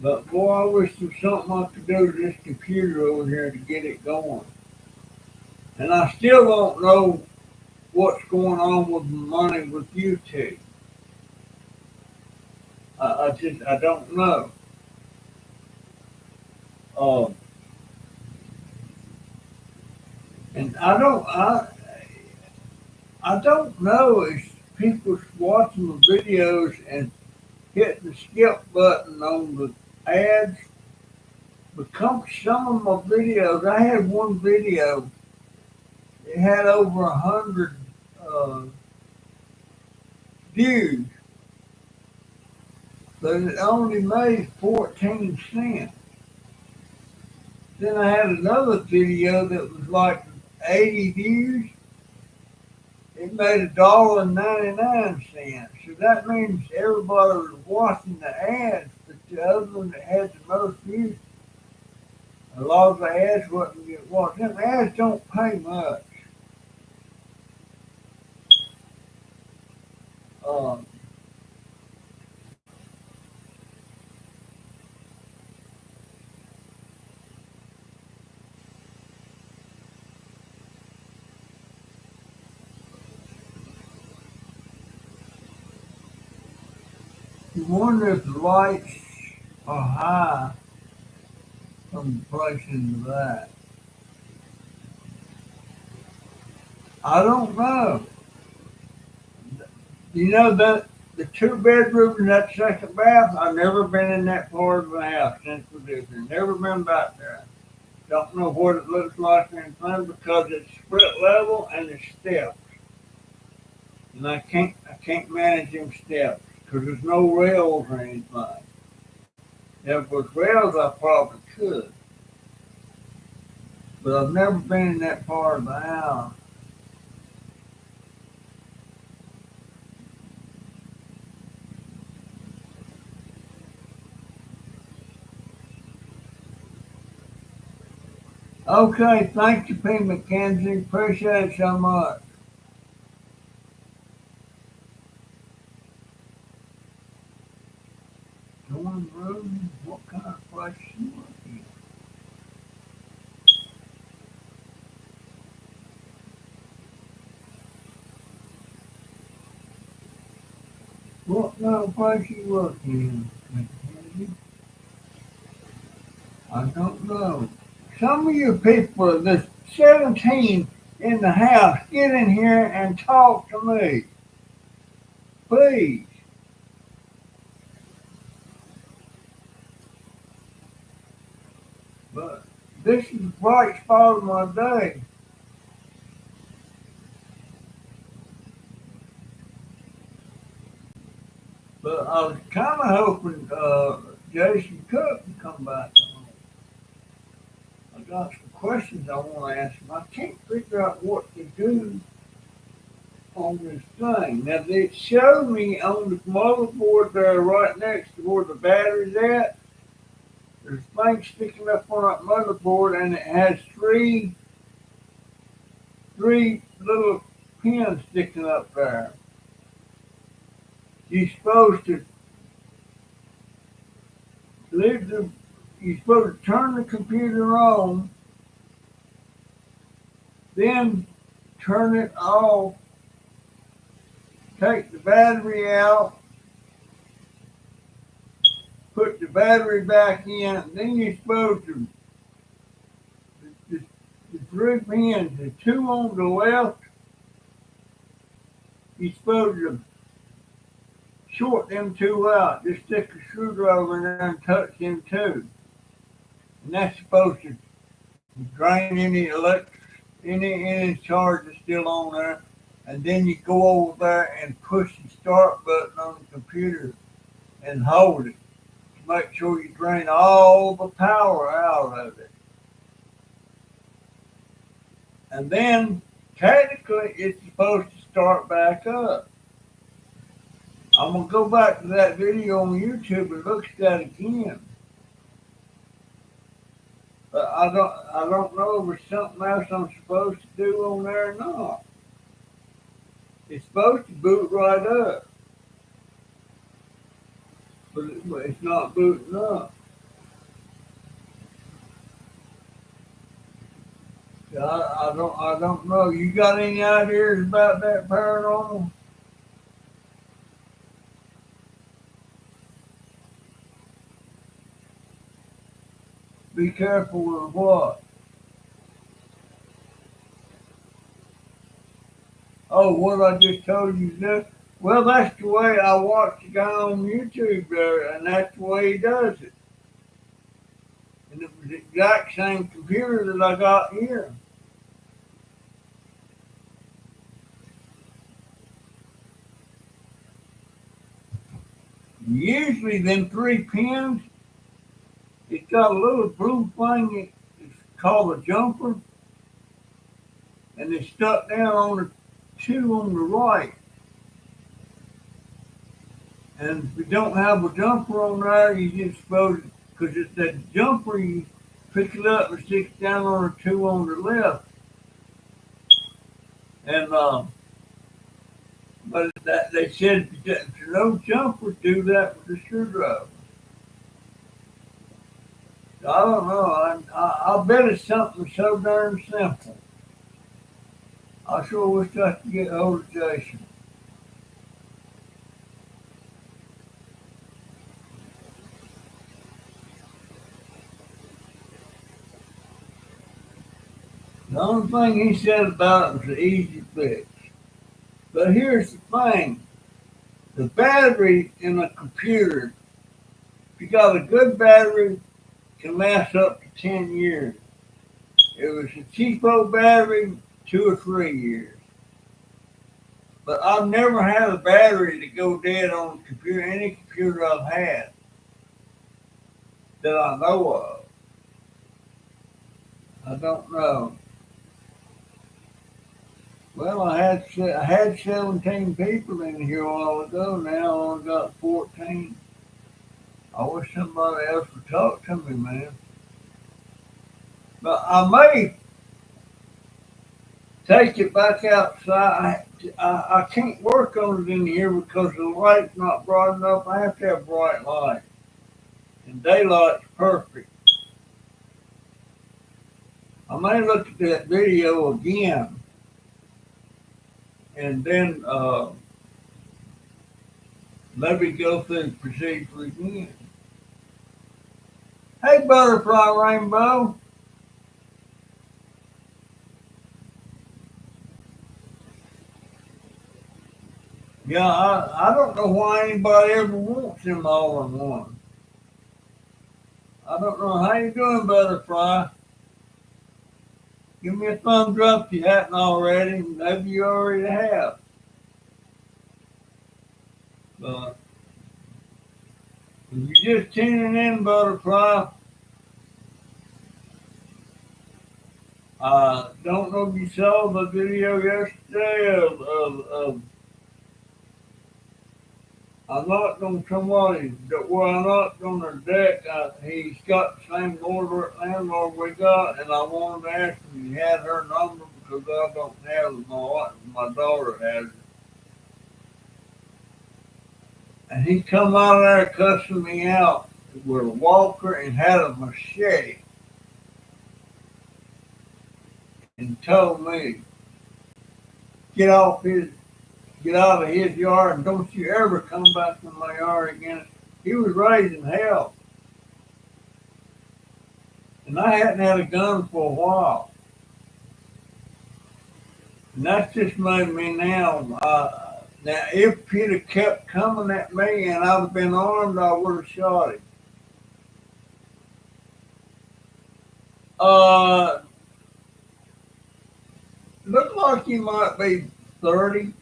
But boy, I wish there was something I could do to this computer over here to get it going. And I still don't know what's going on with the money with you two. I don't know. Um, and I don't know if people's watching the videos and hitting the skip button on the ads. Because some of my videos, I had one video. It had over 100 views, but it only made 14 cents. Then I had another video that was like 80 views. It made $1.99. So that means everybody was watching the ads, but the other one that had the most views, a lot of the ads wasn't getting watched. Them ads don't pay much. Um, you wonder if the lights are high from placing that. I don't know. You know that the two bedrooms and that second bath, I've never been in that part of the house since we lived there. Never been back there. Don't know what it looks like or anything because it's split level and it's steps. And I can't manage them steps because there's no rails or anything. If there was rails, I probably could. But I've never been in that part of the house. Okay, thank you, P. McKenzie. Appreciate it so much. Dorm room? What kind of place you want? What kind of place you working in, McKenzie? I don't know. Some of you people, there's 17 in the house, get in here and talk to me. Please. But this is a bright spot of my day. But I was kind of hoping Jason Cook would come back on. I got some questions I want to ask him. I can't figure out what to do on this thing. Now, they showed me on the motherboard there right next to where the battery's at. There's things sticking up on that motherboard, and it has three little pins sticking up there. You're supposed to leave the. You're supposed to turn the computer on, then turn it off, take the battery out, put the battery back in, and then you're supposed to the, the three pins, the two on the left, you're supposed to short them two out. Just stick a screwdriver in there and touch them two. And that's supposed to drain any charge that's still on there. And then you go over there and push the start button on the computer and hold it to make sure you drain all the power out of it. And then technically it's supposed to start back up. I'm gonna go back to that video on YouTube and look at that again. But I don't know if there's something else I'm supposed to do on there or not. It's supposed to boot right up, but it's not booting up. I don't know. You got any ideas about that paranormal? Be careful with what? Oh, what I just told you to do? Well, that's the way I watch the guy on YouTube there, and that's the way he does it. And it was the exact same computer that I got here. Usually, them three pins, it's got a little blue thing. It's called a jumper, and it's stuck down on the two on the right. And if you don't have a jumper on there, you just supposed because it's that jumper you pick it up and stick it down on the two on the left. And but that they said that no jumper do that with the screwdriver. So I don't know. I bet it's something so darn simple. I sure wish I could get hold of Jason. The only thing he said about it was an easy fix. But here's the thing. The battery in a computer, if you got a good battery, can last up to 10 years. If it's a cheapo battery, 2 or 3 years. But I've never had a battery to go dead on a computer, any computer I've had that I know of. I don't know. Well, I had 17 people in here a while ago. Now I only got 14. I wish somebody else would talk to me, man. But I may take it back outside. I can't work on it in here because the light's not bright enough. I have to have bright light. And daylight's perfect. I may look at that video again and then maybe go through the procedure again. Hey, Butterfly Rainbow. Yeah, I don't know why anybody ever wants them all in one. I don't know how you doing, Butterfly. Give me a thumbs up if you hadn't already. Maybe you already have. But if you're just tuning in, Butterfly, I don't know if you saw the video yesterday of I knocked on somebody where I knocked on their deck. He's got the same landlord we got, and I wanted to ask him if he had her number because I don't have it. My daughter has it. And he come out of there cussing me out with a walker and had a machete and told me, get off his get out of his yard and don't you ever come back in my yard again. He was raising hell. And I hadn't had a gun for a while. And that's just made me now. Now, if he'd have kept coming at me and I'd have been armed, I would have shot him. Uh, Looked like he might be 30,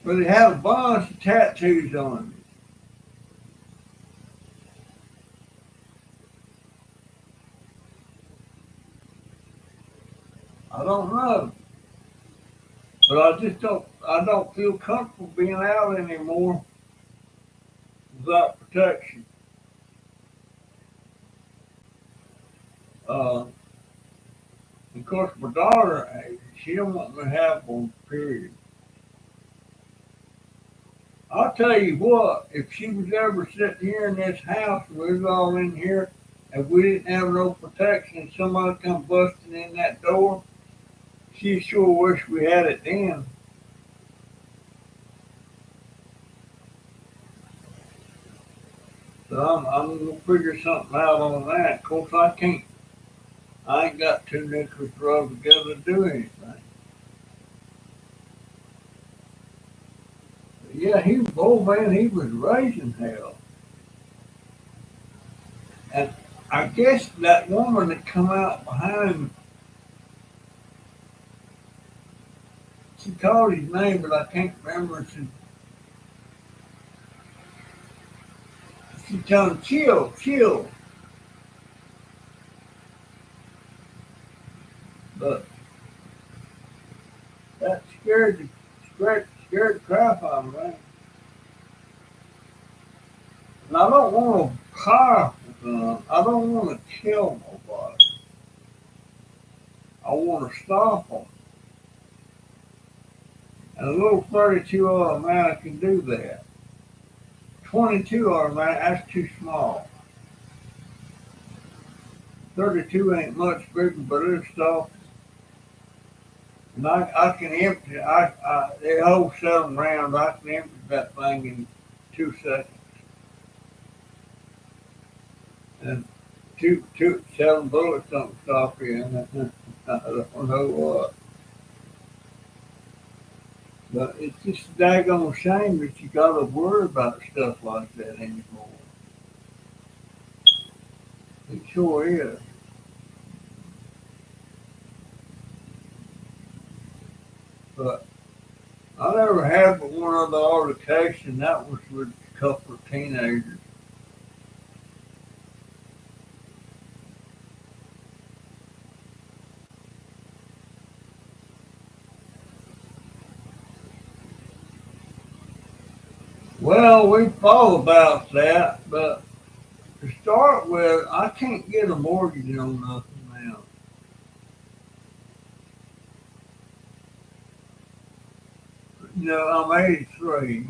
but he had a bunch of tattoos on him. I don't know. But I don't feel comfortable being out anymore without protection. Uh, of course, my daughter, she don't want me to have one, period. I'll tell you what, if she was ever sitting here in this house, we was all in here, and we didn't have no protection, and somebody come busting in that door, she sure wish we had it then. So I'm gonna figure something out on that. Of course, I ain't got two nickels rubbed together to do anything. But yeah, old man, he was raising hell. And I guess that woman that come out behind him, she called his name, but I can't remember. She told him, chill, chill. But that scared the crap out of me. And I don't want a powerful gun. I don't want to kill nobody. I want to stop them. And a little 32 automatic can do that. 22 automatic, that's too small. 32 ain't much bigger, but it'll stop. And I can empty. They hold 7 rounds. I can empty that thing in 2 seconds. And 7 bullets don't stop you. And I don't know what. But it's just a daggone shame that you got to worry about stuff like that anymore. It sure is. But I never had but one other altercation. That was with a couple of teenagers. Well, we thought about that, but to start with, I can't get a mortgage on nothing now. I'm 83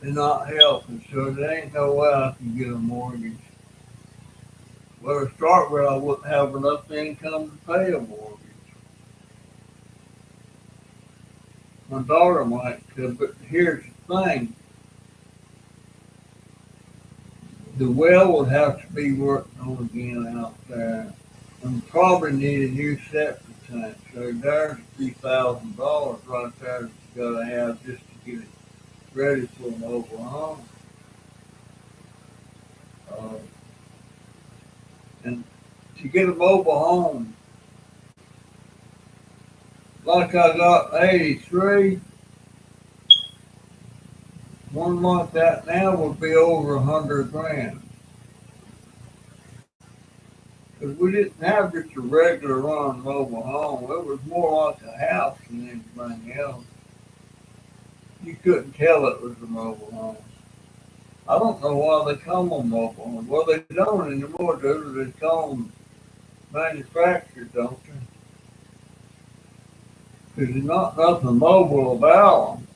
and not healthy, so there ain't no way I can get a mortgage. Well, to start with, I wouldn't have enough income to pay a mortgage. My daughter might could, but here's the thing. The well would have to be worked on again out there. And probably need a new septic tank. So there's $3,000 right there that you gotta have just to get it ready for an mobile home. Uh, and to get a mobile home, like I got 83, one like that now would be over 100 grand. Because we didn't have just a regular run mobile home. It was more like a house than anything else. You couldn't tell it was a mobile home. I don't know why they call them mobile homes. Well, they don't anymore, do they? They call them manufactured, don't they? Because there's not nothing mobile about them.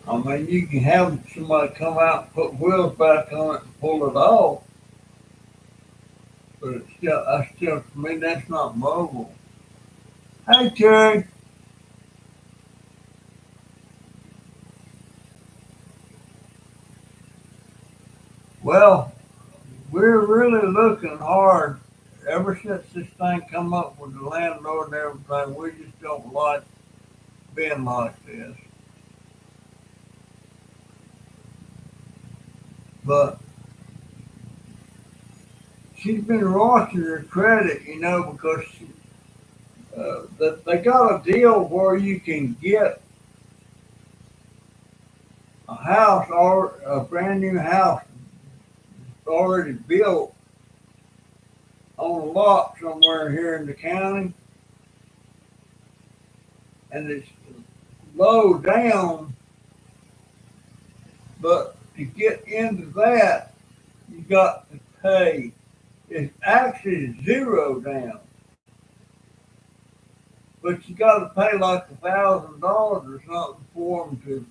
I mean, you can have somebody come out and put wheels back on it and pull it off, but for me, that's not mobile. Hey, Terry. Well, we're really looking hard. Ever since this thing come up with the landlord and everything, we just don't like being like this. But she's been watching her credit, because they got a deal where you can get a house or a brand new house already built on a lot somewhere here in the county, and it's low down. But to get into that, you got to pay. It's actually zero down, but you got to pay like $1,000 or something for them to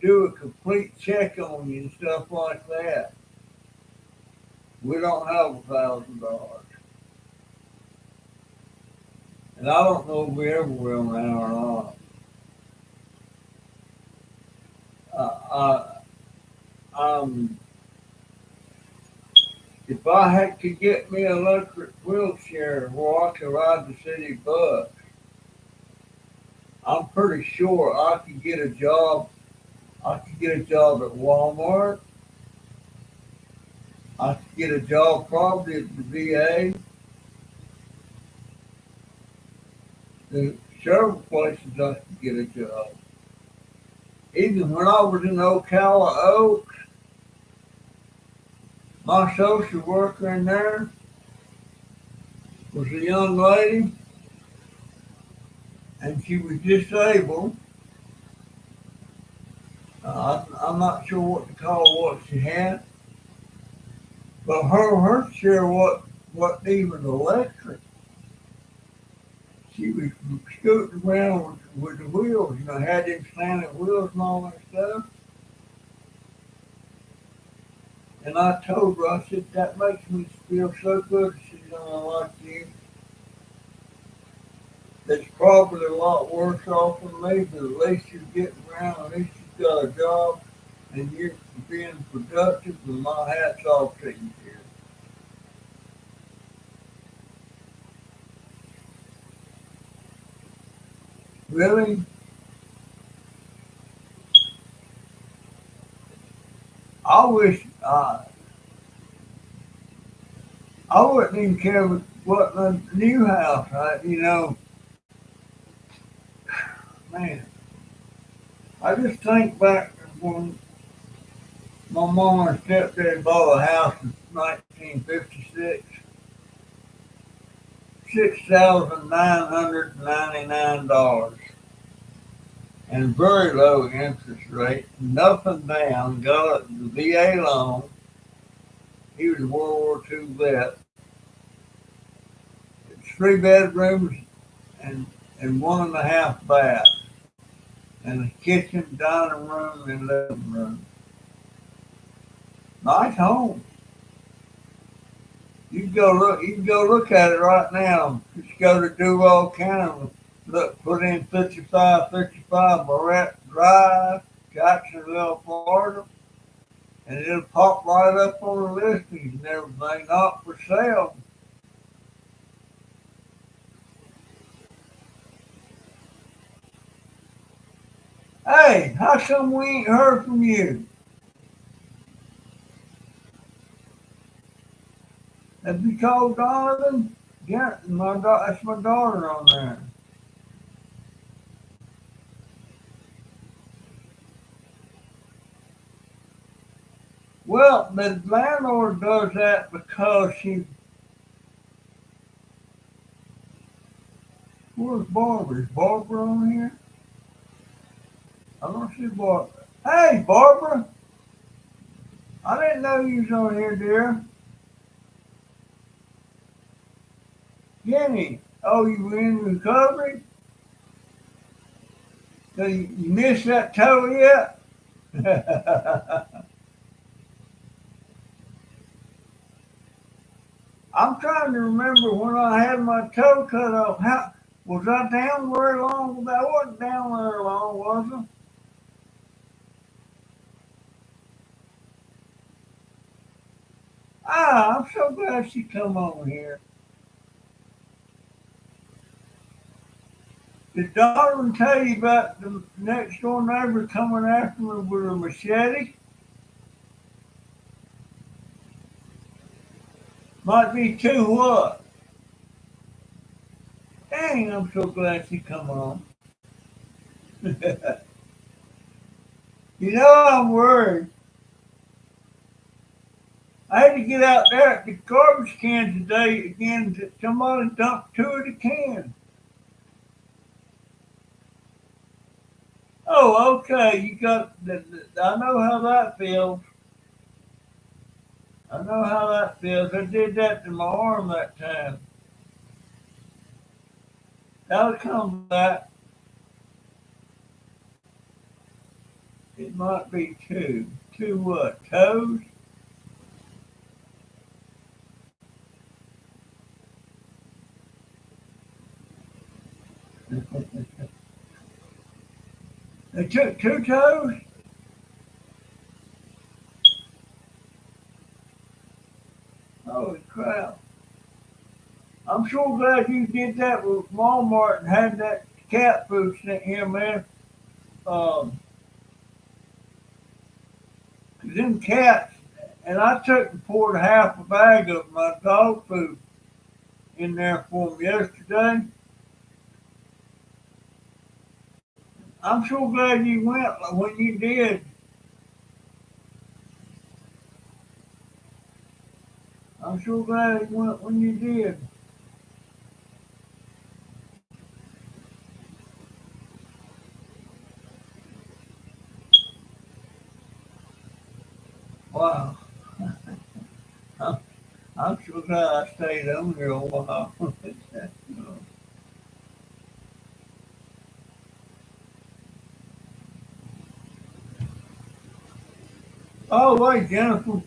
do a complete check on you and stuff like that. We don't have $1,000, and I don't know if we ever will now or not. I'm If I had to get me an electric wheelchair where I could ride the city bus, I'm pretty sure I could get a job. I could get a job at Walmart. I could get a job probably at the VA. There's several places I could get a job. Even when I was in Ocala Oaks, my social worker in there was a young lady, and she was disabled. I'm not sure what to call what she had, but her chair wasn't even electric. She was scooting around with the wheels, had them slanted wheels and all that stuff. And I told her, I said, that makes me feel so good. She's gonna like you. That's probably a lot worse off than me, but at least you're getting around, at least you've got a job, and you're being productive, and my hat's off to you here. Really? I wish I wouldn't even care what the new house, right? Man, I just think back to when my mom and stepdad bought a house in 1956, $6,999, and very low interest rate, nothing down. Got the VA loan. He was a World War II vet. It's 3 bedrooms and one and a half baths, and a kitchen, dining room, and living room. Nice home. You can go look. You can go look at it right now. Just go to Duval County. Look, put in 5555 Barrett Drive, Jacksonville, Florida, and it'll pop right up on the listings and everything. Not for sale. Hey, how come we ain't heard from you? Have you called Donovan? Yeah, that's my daughter on there. Well, the landlord does that because where's Barbara? Is Barbara on here? I don't see Barbara. Hey, Barbara! I didn't know you was on here, dear. Jenny, oh, you were in recovery? So you missed that toe yet? I'm trying to remember when I had my toe cut off. How was I down very long? I wasn't down very long, was I? Ah, I'm so glad she come on here. Did Darwin tell you about the next door neighbor coming after me with a machete? Might be two what? Dang, I'm so glad she come on. I'm worried. I had to get out there at the garbage can today again. Somebody dumped two of the cans. Oh, okay. You got. I know how that feels. I know how that feels. I did that to my arm that time. That'll come back. It might be two. Two what? Toes? They took two toes? Holy crap. I'm so glad you did that with Walmart and had that cat food sent here, man. Um, 'Cause them cats, and I took and poured half a bag of my dog food in there for them yesterday. I'm so glad you went when you did. I'm so glad you went when you did. Wow. I'm, I'm so glad I stayed on here a while. Oh, wait, Jennifer.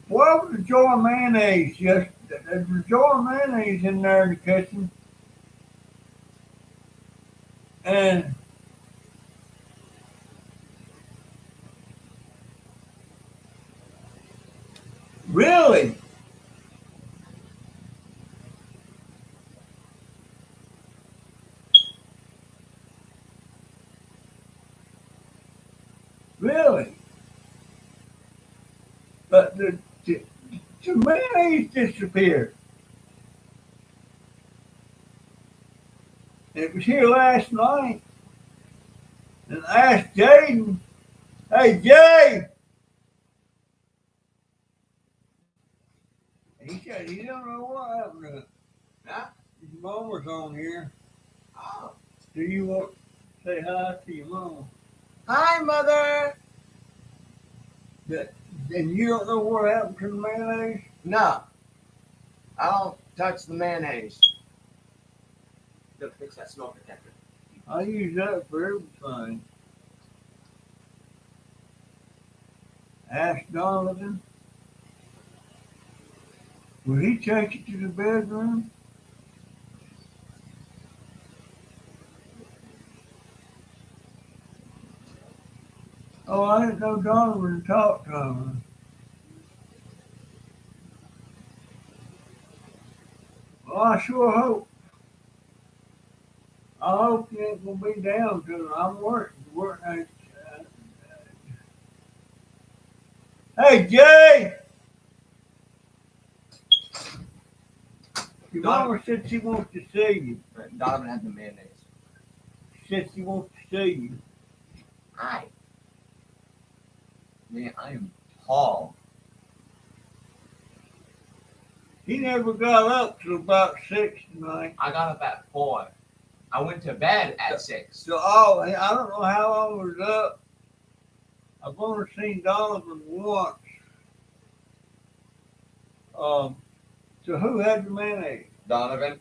What was the jar of mayonnaise? Yes, there's a jar of mayonnaise in there in the kitchen. And really, really, but the mayonnaise disappeared. It was here last night, and I asked Jaden, "Hey, Jay," he said he don't know what happened to it. Huh? His mom was on here. Oh. Do you want to say hi to your mom? Hi, mother. That, and you don't know what happened to the mayonnaise? No, I don't touch the mayonnaise. Gotta fix that smoke detector. I use that for everything. Ask Donovan. Will he take you to the bedroom? Oh, I didn't know Donovan talked to him. Well, I sure hope. I hope you ain't gonna be down to it. I'm working. Hey, Jay! Your mama said she wants to see you. Donovan had the mayonnaise. She said she wants to see you. Hi. Man, I am tall. He never got up till about 6 tonight. I got up at 4. I went to bed at 6. So, I don't know how long I was up. I've only seen Donovan once. Um, so who had the mayonnaise? Donovan.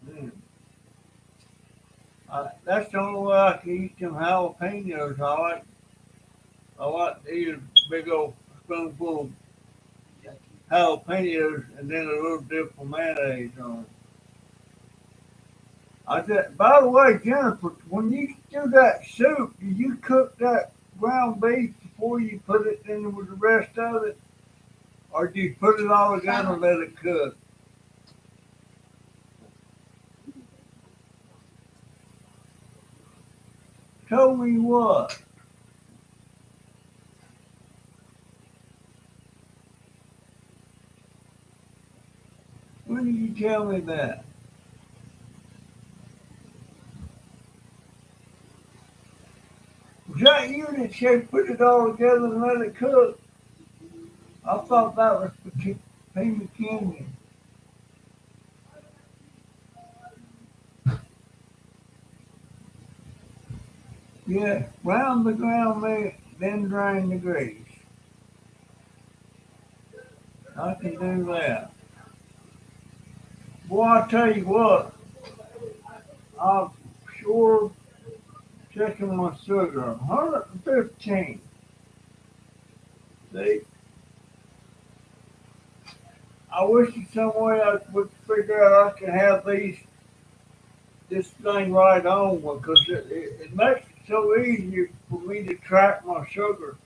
Mm. That's the only way I can eat them jalapenos. I like to eat a big old spoonful of jalapenos and then a little dip of mayonnaise on it. By the way, Jennifer, when you do that soup, do you cook that ground beef before you put it in with the rest of it? Or do you put it all together and let it cook? Tell me what? When did you tell me that? Was that you that said put it all together and let it cook? I thought that was for P. McKinney. Yeah, round the ground meat, then drain the grease. I can do that. Boy, I tell you what, I've sure checking my sugar. 115. See, I wish in some way I would figure out I can have this thing right on because it makes it so easy for me to track my sugar.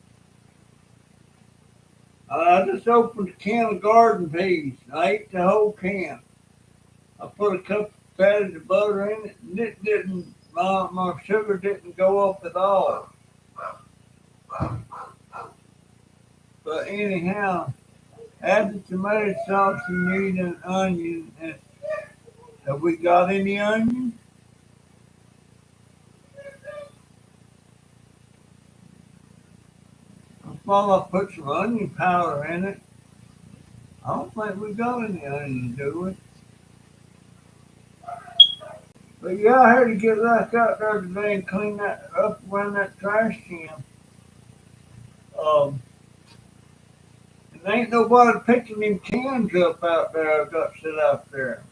I just opened a can of garden peas. I ate the whole can. I put a cup of fatted butter in it, and it didn't. My sugar didn't go up at all. But anyhow, add the tomato sauce you need and onion, and Have we got any onions? I thought I put some onion powder in it. I don't think we got any onions, do we? But yeah, I had to get back out there today and clean that up around that trash can. Um, and ain't nobody picking them cans up out there. I've got set out there.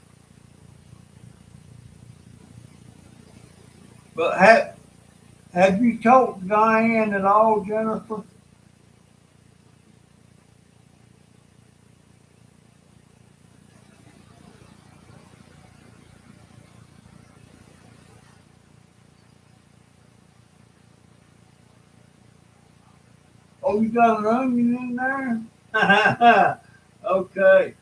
But have you talked to Diane at all, Jennifer? Oh, you got an onion in there? Okay.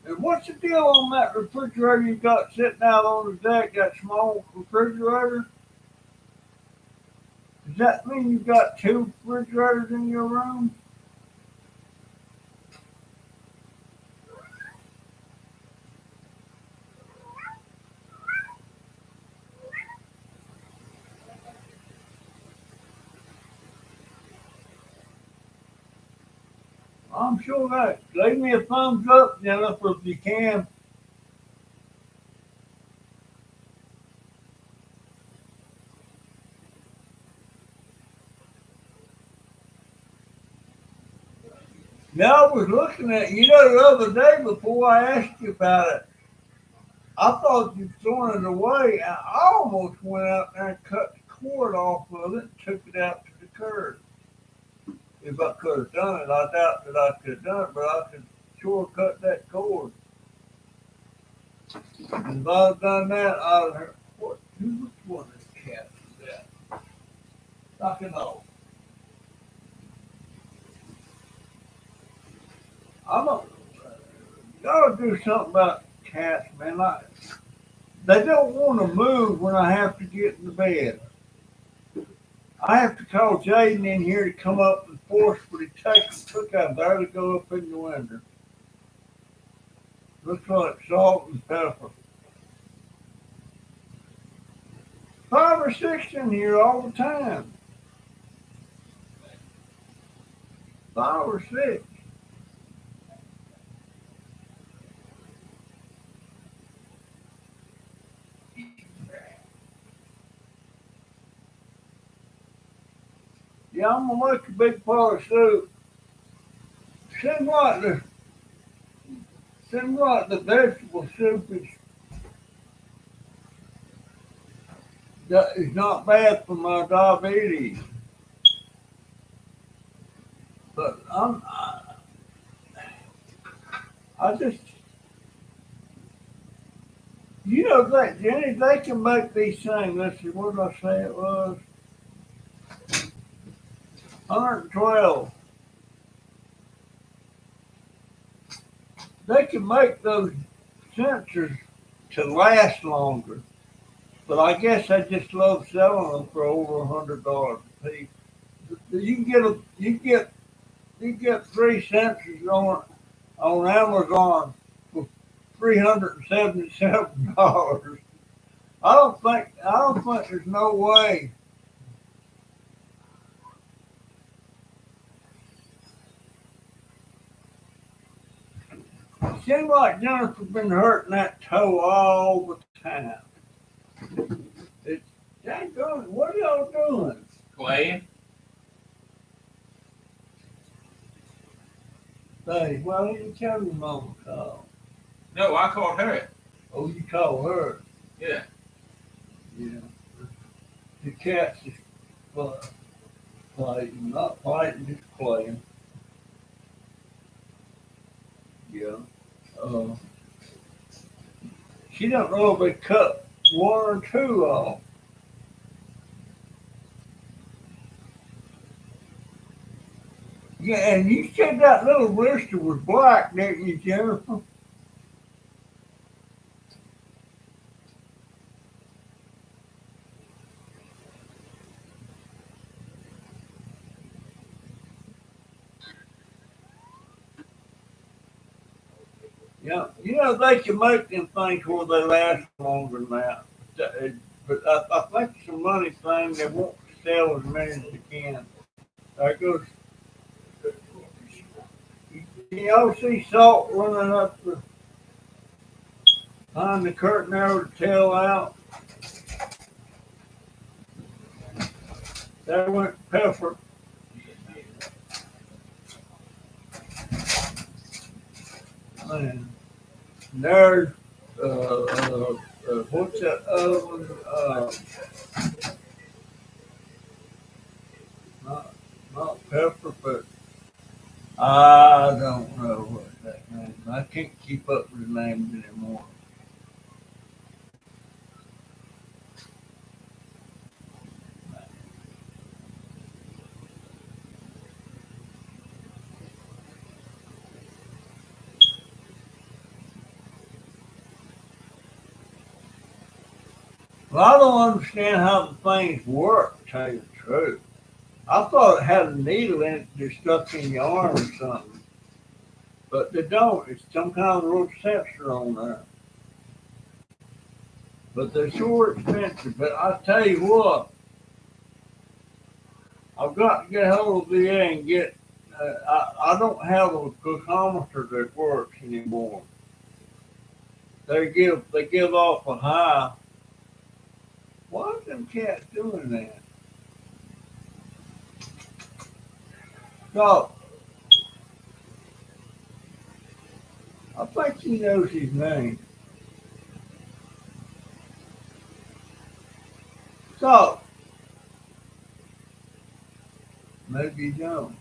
And what's the deal on that refrigerator you got sitting out on the deck, that small refrigerator? Does that mean you got two refrigerators in your room? I'm sure that. Leave me a thumbs up, Jennifer, if you can. Yeah, I was looking at the other day before I asked you about it. I thought you'd thrown it away. I almost went out there and cut the cord off of it and took it out to the curb. If I could have done it, I doubt that I could have done it, but I could sure cut that cord. And if I'd done that, I'd have heard, which one of these cats is that? Knocking off. I'm a, gotta do something about cats, man. They don't want to move when I have to get in the bed. I have to call Jaden in here to come up and forcefully take them. Look out there to go up in the window. Looks like salt and pepper. 5 or 6 in here all the time. 5 or 6. Yeah, I'm gonna make a big pot of soup. Seems like the seems like the vegetable soup is not bad for my diabetes. But I just that Jenny, they can make these things. Let's see, what did I say it was? 112. They can make those sensors to last longer. But I guess I just love selling them for over $100 a piece. You can get 3 sensors on Amazon for $377. I don't think there's no way. It seems like Jennifer's been hurting that toe all the time. It's dang good. What are y'all doing? Playing? Hey, why didn't you tell your mama call? No, I called her. Oh, you call her. Yeah. Yeah. The cat's just playing, not fighting, just playing. Yeah. Uh, she don't know if they cut one or two off. Yeah, and you said that little rooster was black, didn't you, Jennifer? Yeah, they can make them things where they last longer than that. But I think it's a money thing. They won't sell as many as they can. There goes. Can y'all see salt running up behind the curtain there with the tail out? There went Pepper. Man, there's what's that oven? Not not Pepper, but I don't know what that name. I can't keep up with the names anymore. Well, I don't understand how the things work. To tell you the truth, I thought it had a needle in it just stuck in your arm or something, but they don't. It's some kind of little sensor on there. But they're sure expensive. But I tell you what, I've got to get hold of VA and get. I don't have a glucometer that works anymore. They give off a high. Why are them cats doing that? So I think he knows his name. So maybe he don't.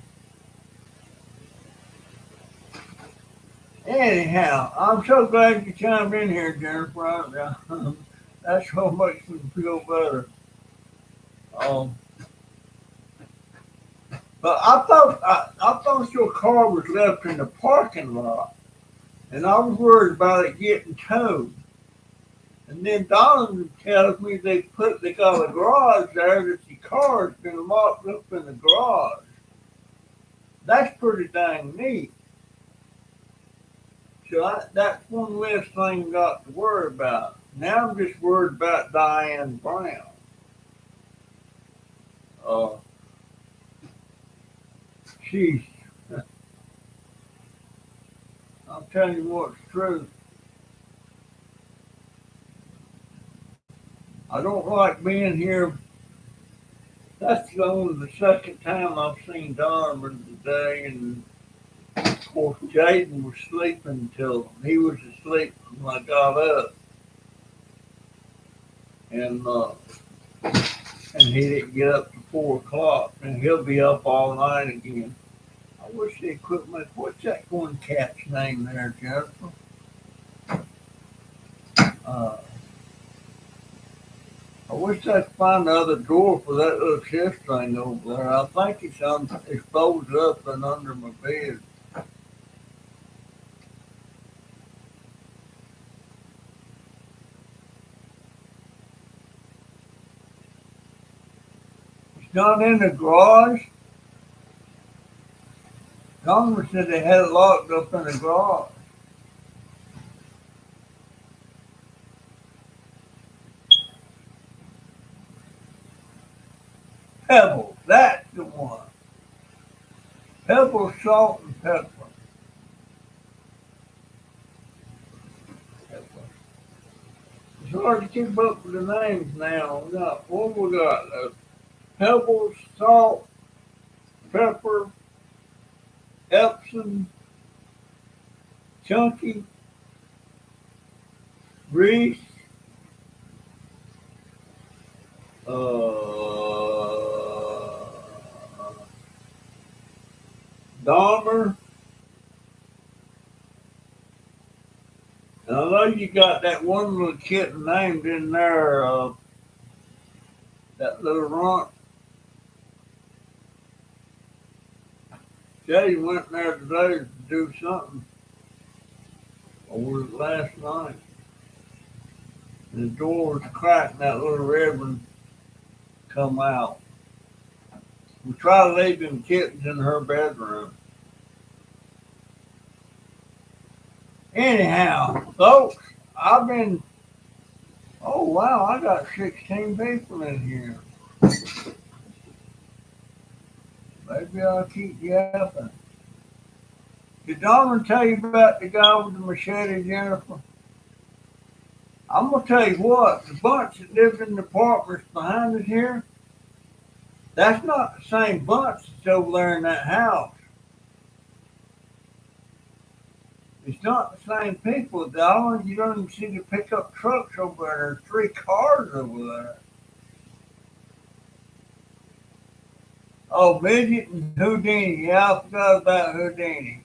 Anyhow, I'm so glad you chimed in here, Jennifer. That's what makes me feel better. Um, but I thought your car was left in the parking lot, and I was worried about it getting towed. And then Donovan tells me they got a garage there that the car's been locked up in the garage. That's pretty dang neat. So that's one less thing got to worry about. Now I'm just worried about Diane Brown. Uh, she's, I'm telling you what's true. I don't like being here. That's only the second time I've seen Donovan today, and of course Jaden was sleeping until he was asleep when I got up, and he didn't get up to 4 o'clock, and he'll be up all night again. I wish they quit my. What's that one cat's name there, Jennifer? Uh, I wish I could find the other door for that little shift thing over there. I think it's folded up and under my bed. It's not in the garage. Congress said they had it locked up in the garage. Pebbles, that's the one. Pebbles, salt, and pepper. It's hard to keep up with the names now. What we got? Pebbles, salt, pepper, Epsom, Chunky, Reese, uh, Dahmer. And I know you got that one little kitten named in there, that little runt. Jay went there today to do something, or was it last night? And the door was cracked and that little red one come out. We try to leave them kittens in her bedroom. Anyhow, folks, I've been. Oh wow, I got 16 people in here. Maybe I'll keep yapping. Did Norman tell you about the guy with the machete, Jennifer? I'm gonna tell you what. The bunch that lives in the apartments behind us here, that's not the same bunch that's over there in that house. It's not the same people, darling. You don't even see the pickup trucks over there. There's three cars over there. Oh, Midget and Houdini. Yeah, I forgot about Houdini.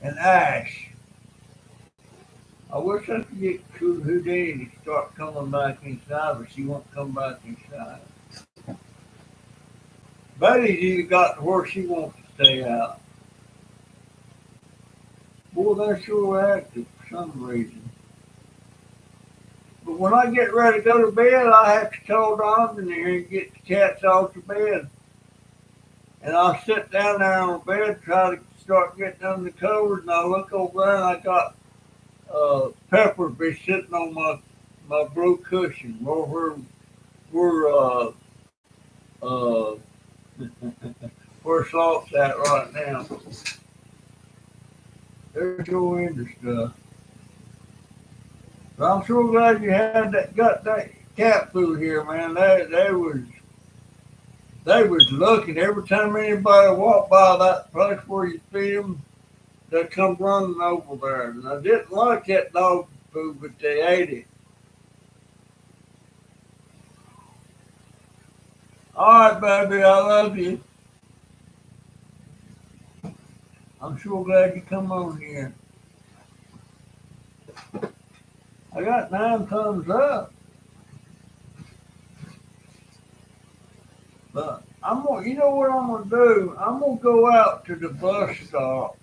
And Ash. I wish I could get Houdini to start coming back inside, but she won't come back inside. Betty's either got to where she wants to stay out. Boy, they're sure active for some reason. But when I get ready to go to bed, I have to tell Don in here and get the cats off the bed. And I'll sit down there on the bed, try to start getting under the covers, and I look over there and I got Pepper be sitting on my blue cushion where uh where Salt's at right now. There's your into stuff. But I'm sure glad you had got that cat food here, man. They was looking every time anybody walked by that place where you feed them. They come running over there, and I didn't like that dog food, but they ate it. All right, baby, I love you. I'm sure glad you come on here. I got 9 thumbs up, but I'm gonna. You know what I'm gonna do? I'm gonna go out to the bus stop,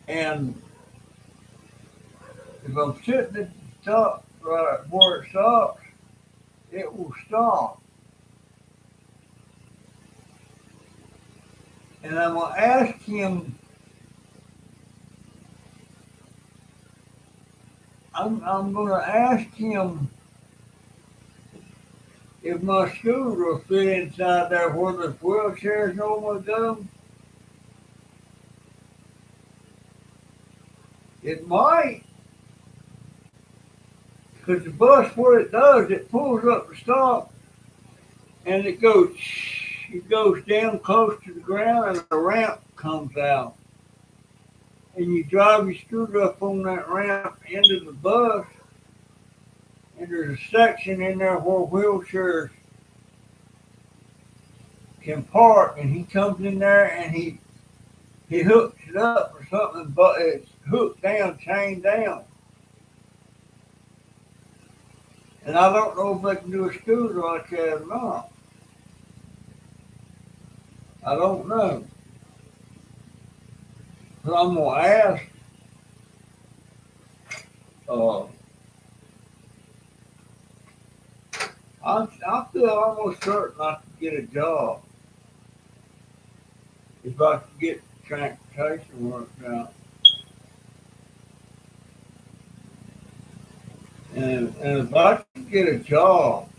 and if I'm sitting at the top right where it stops, it will stop, and I'm gonna ask him. I'm gonna ask him if my scooter will fit inside there where the wheelchairs normally go. It might, because the bus, what it does, it pulls up the stop and it goes down close to the ground and a ramp comes out. And you drive your scooter up on that ramp into the bus, and there's a section in there where wheelchairs can park, and he comes in there and he hooks it up or something, but it's hooked down, chained down. And I don't know if they can do a scooter like that or not. I don't know. But I'm gonna ask. Uh, I feel almost certain I could get a job if I could get transportation worked out. And if I could get a job,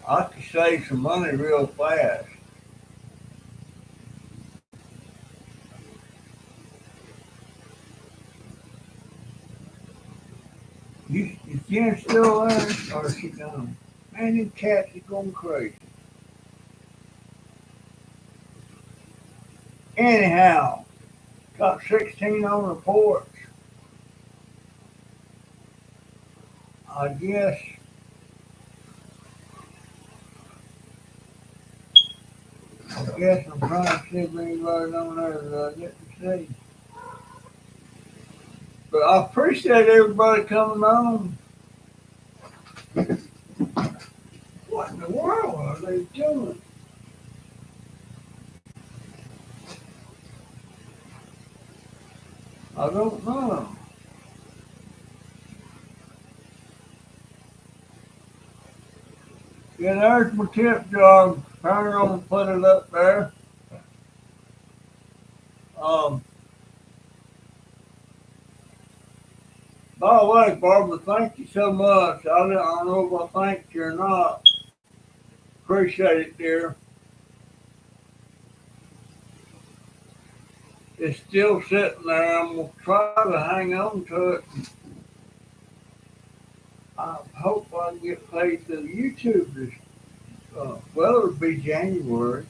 I could save some money real fast. Is Jen still there? Or is she gone? Man, these cats are going crazy. Anyhow, got 16 on the porch. I guess I'm trying to see if anybody on there that I get to see. But I appreciate everybody coming on. What in the world are they doing? I don't know. Yeah, there's my tip jar. paranormal put it up there. Um, by the way, Barbara, thank you so much. I don't know if I thanked you or not. Appreciate it, dear. It's still sitting there. I'm gonna try to hang on to it. I hope I can get paid through YouTube this. Well, it'll be January,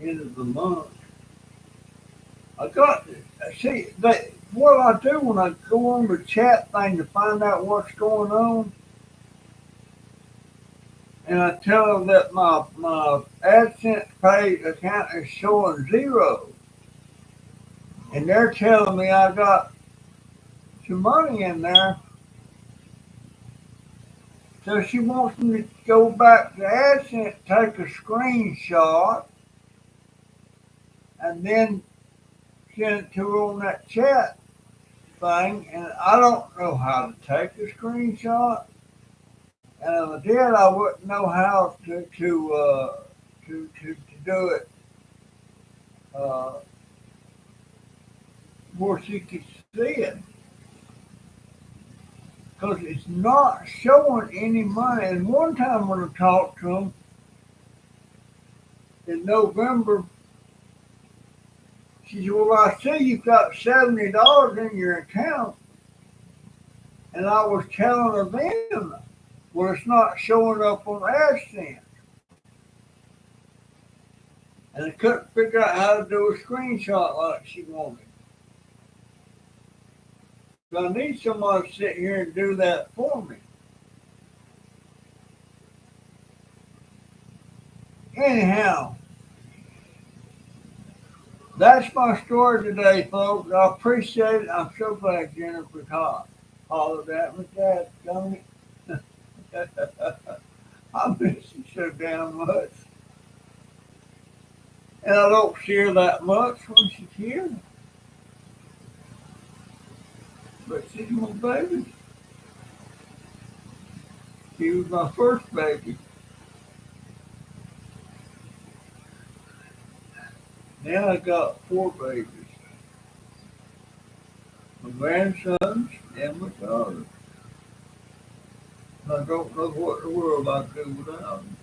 end of the month. I got see that what I do when I go on the chat thing to find out what's going on, and I tell them that my AdSense pay account is showing zero, and they're telling me I got some money in there. So she wants me to go back to AdSense, take a screenshot, and then send it to her on that chat thing. And I don't know how to take a screenshot. And if I did, I wouldn't know how to do it uh, where she could see it. Because it's not showing any money. And one time when I talked to them in November, she said, well, I see you've got $70 in your account. And I was telling her then, well, it's not showing up on AdSense. And I couldn't figure out how to do a screenshot like she wanted. So I need somebody to sit here and do that for me. Anyhow, that's my story today, folks. I appreciate it. I'm so glad Jennifer hollered at me, Dad, Tony. I miss you so damn much. And I don't see her that much when she's here. But she's my baby. She was my first baby. Now I got 4 babies. My grandsons and my daughter. I don't know what in the world I'd do without him.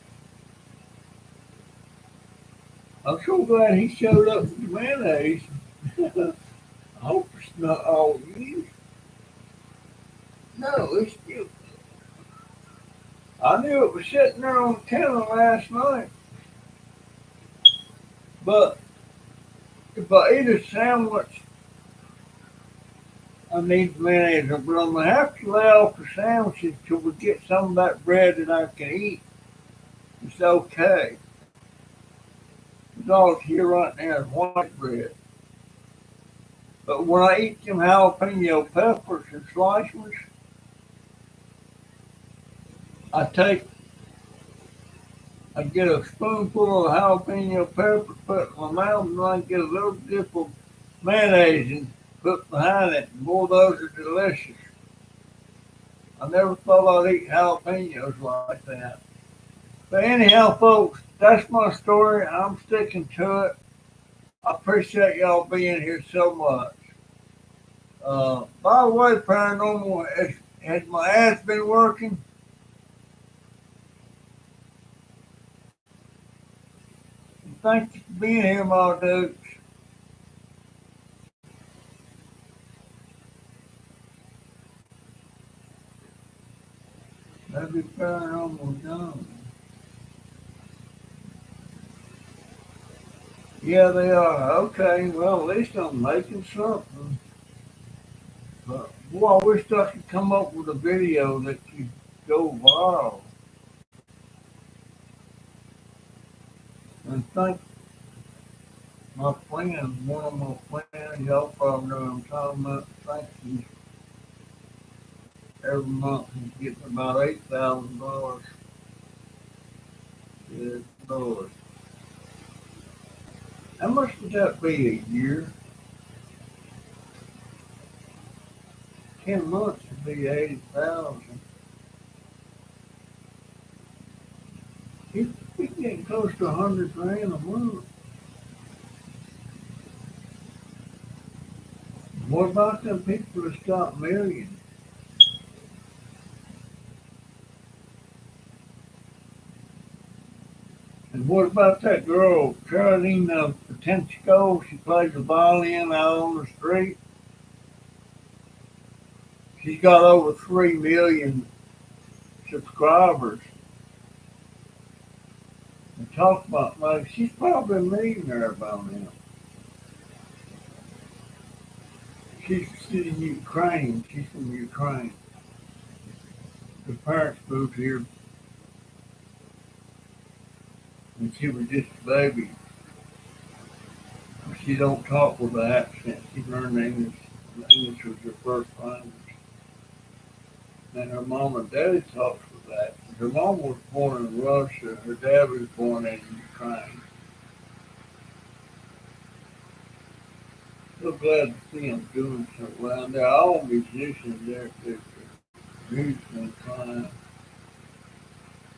I'm so glad he showed up with the mayonnaise. I hope it's not all you. No, it's still. I knew it was sitting there on the counter last night. But if I eat a sandwich, I need mayonnaise. But I'm going to have to lay off the sandwiches till we get some of that bread that I can eat. It's okay. All here right now is white bread. But when I eat them jalapeno peppers and slicers, I take, I get a spoonful of jalapeno peppers, put it in my mouth, and then I get a little dip of mayonnaise and put behind it. And boy, those are delicious. I never thought I'd eat jalapenos like that. But anyhow, folks, that's my story. I'm sticking to it. I appreciate y'all being here so much. By the way, paranormal, has my ass been working? Thank you for being here, my dudes. Maybe paranormal done. Yeah, they are. Okay, well, at least I'm making something. But boy, I wish I could come up with a video that could go viral. And thank my friend, one of my friends, y'all probably know what I'm talking about. Thank you. Every month he's getting about $8,000. Good Lord. How much would that be a year? 10 months would be 80,000. He's getting close to 100 grand a month. What about them people that stop millions? And what about that girl, Carolina Potensko? She plays the violin out on the street. She's got over 3 million subscribers. And talk about money. She's probably a millionaire by now. She's in Ukraine. She's from Ukraine. Her parents moved here when she was just a baby. She don't talk with an accent. She learned English. English was her first language. And her mom and daddy talks with that. Her mom was born in Russia. Her dad was born in Ukraine. So glad to see them doing so well. And they're all musicians there too. Music and fine.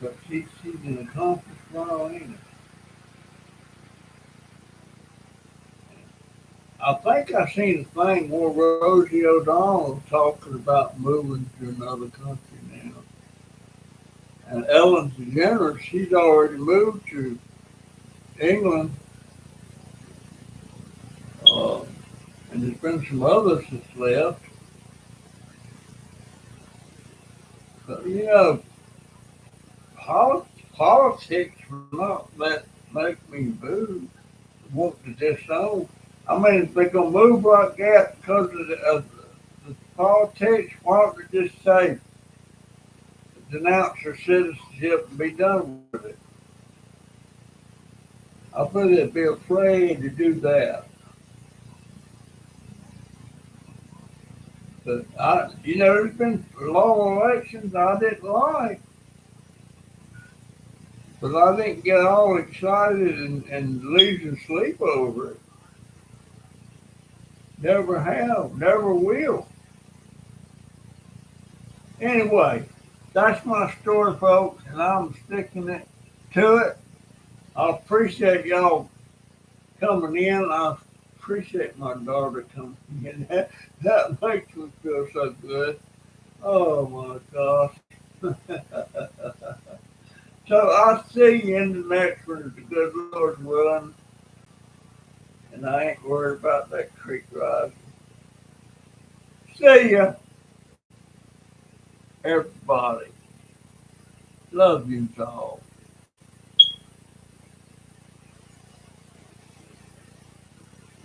But she's an accomplished violinist. I think I seen a thing where Rosie O'Donnell was talking about moving to another country now. And Ellen DeGeneres, she's already moved to England. Uh, and there's been some others that's left. But, you know, politics will not make me boo, want to disown. I mean, if they're going to move like that because of the politics, why don't they just say, denounce their citizenship and be done with it? I bet they'd be afraid to do that. But there's been long elections I didn't like, but I didn't get all excited and losing sleep over it. Never have, never will. Anyway, that's my story, folks, and I'm sticking it to it. I appreciate y'all coming in. I appreciate my daughter coming in. That makes me feel so good. Oh my gosh. So I'll see you in the next one if the good Lord's willing. And I ain't worried about that creek rising. See ya, everybody. Love you all.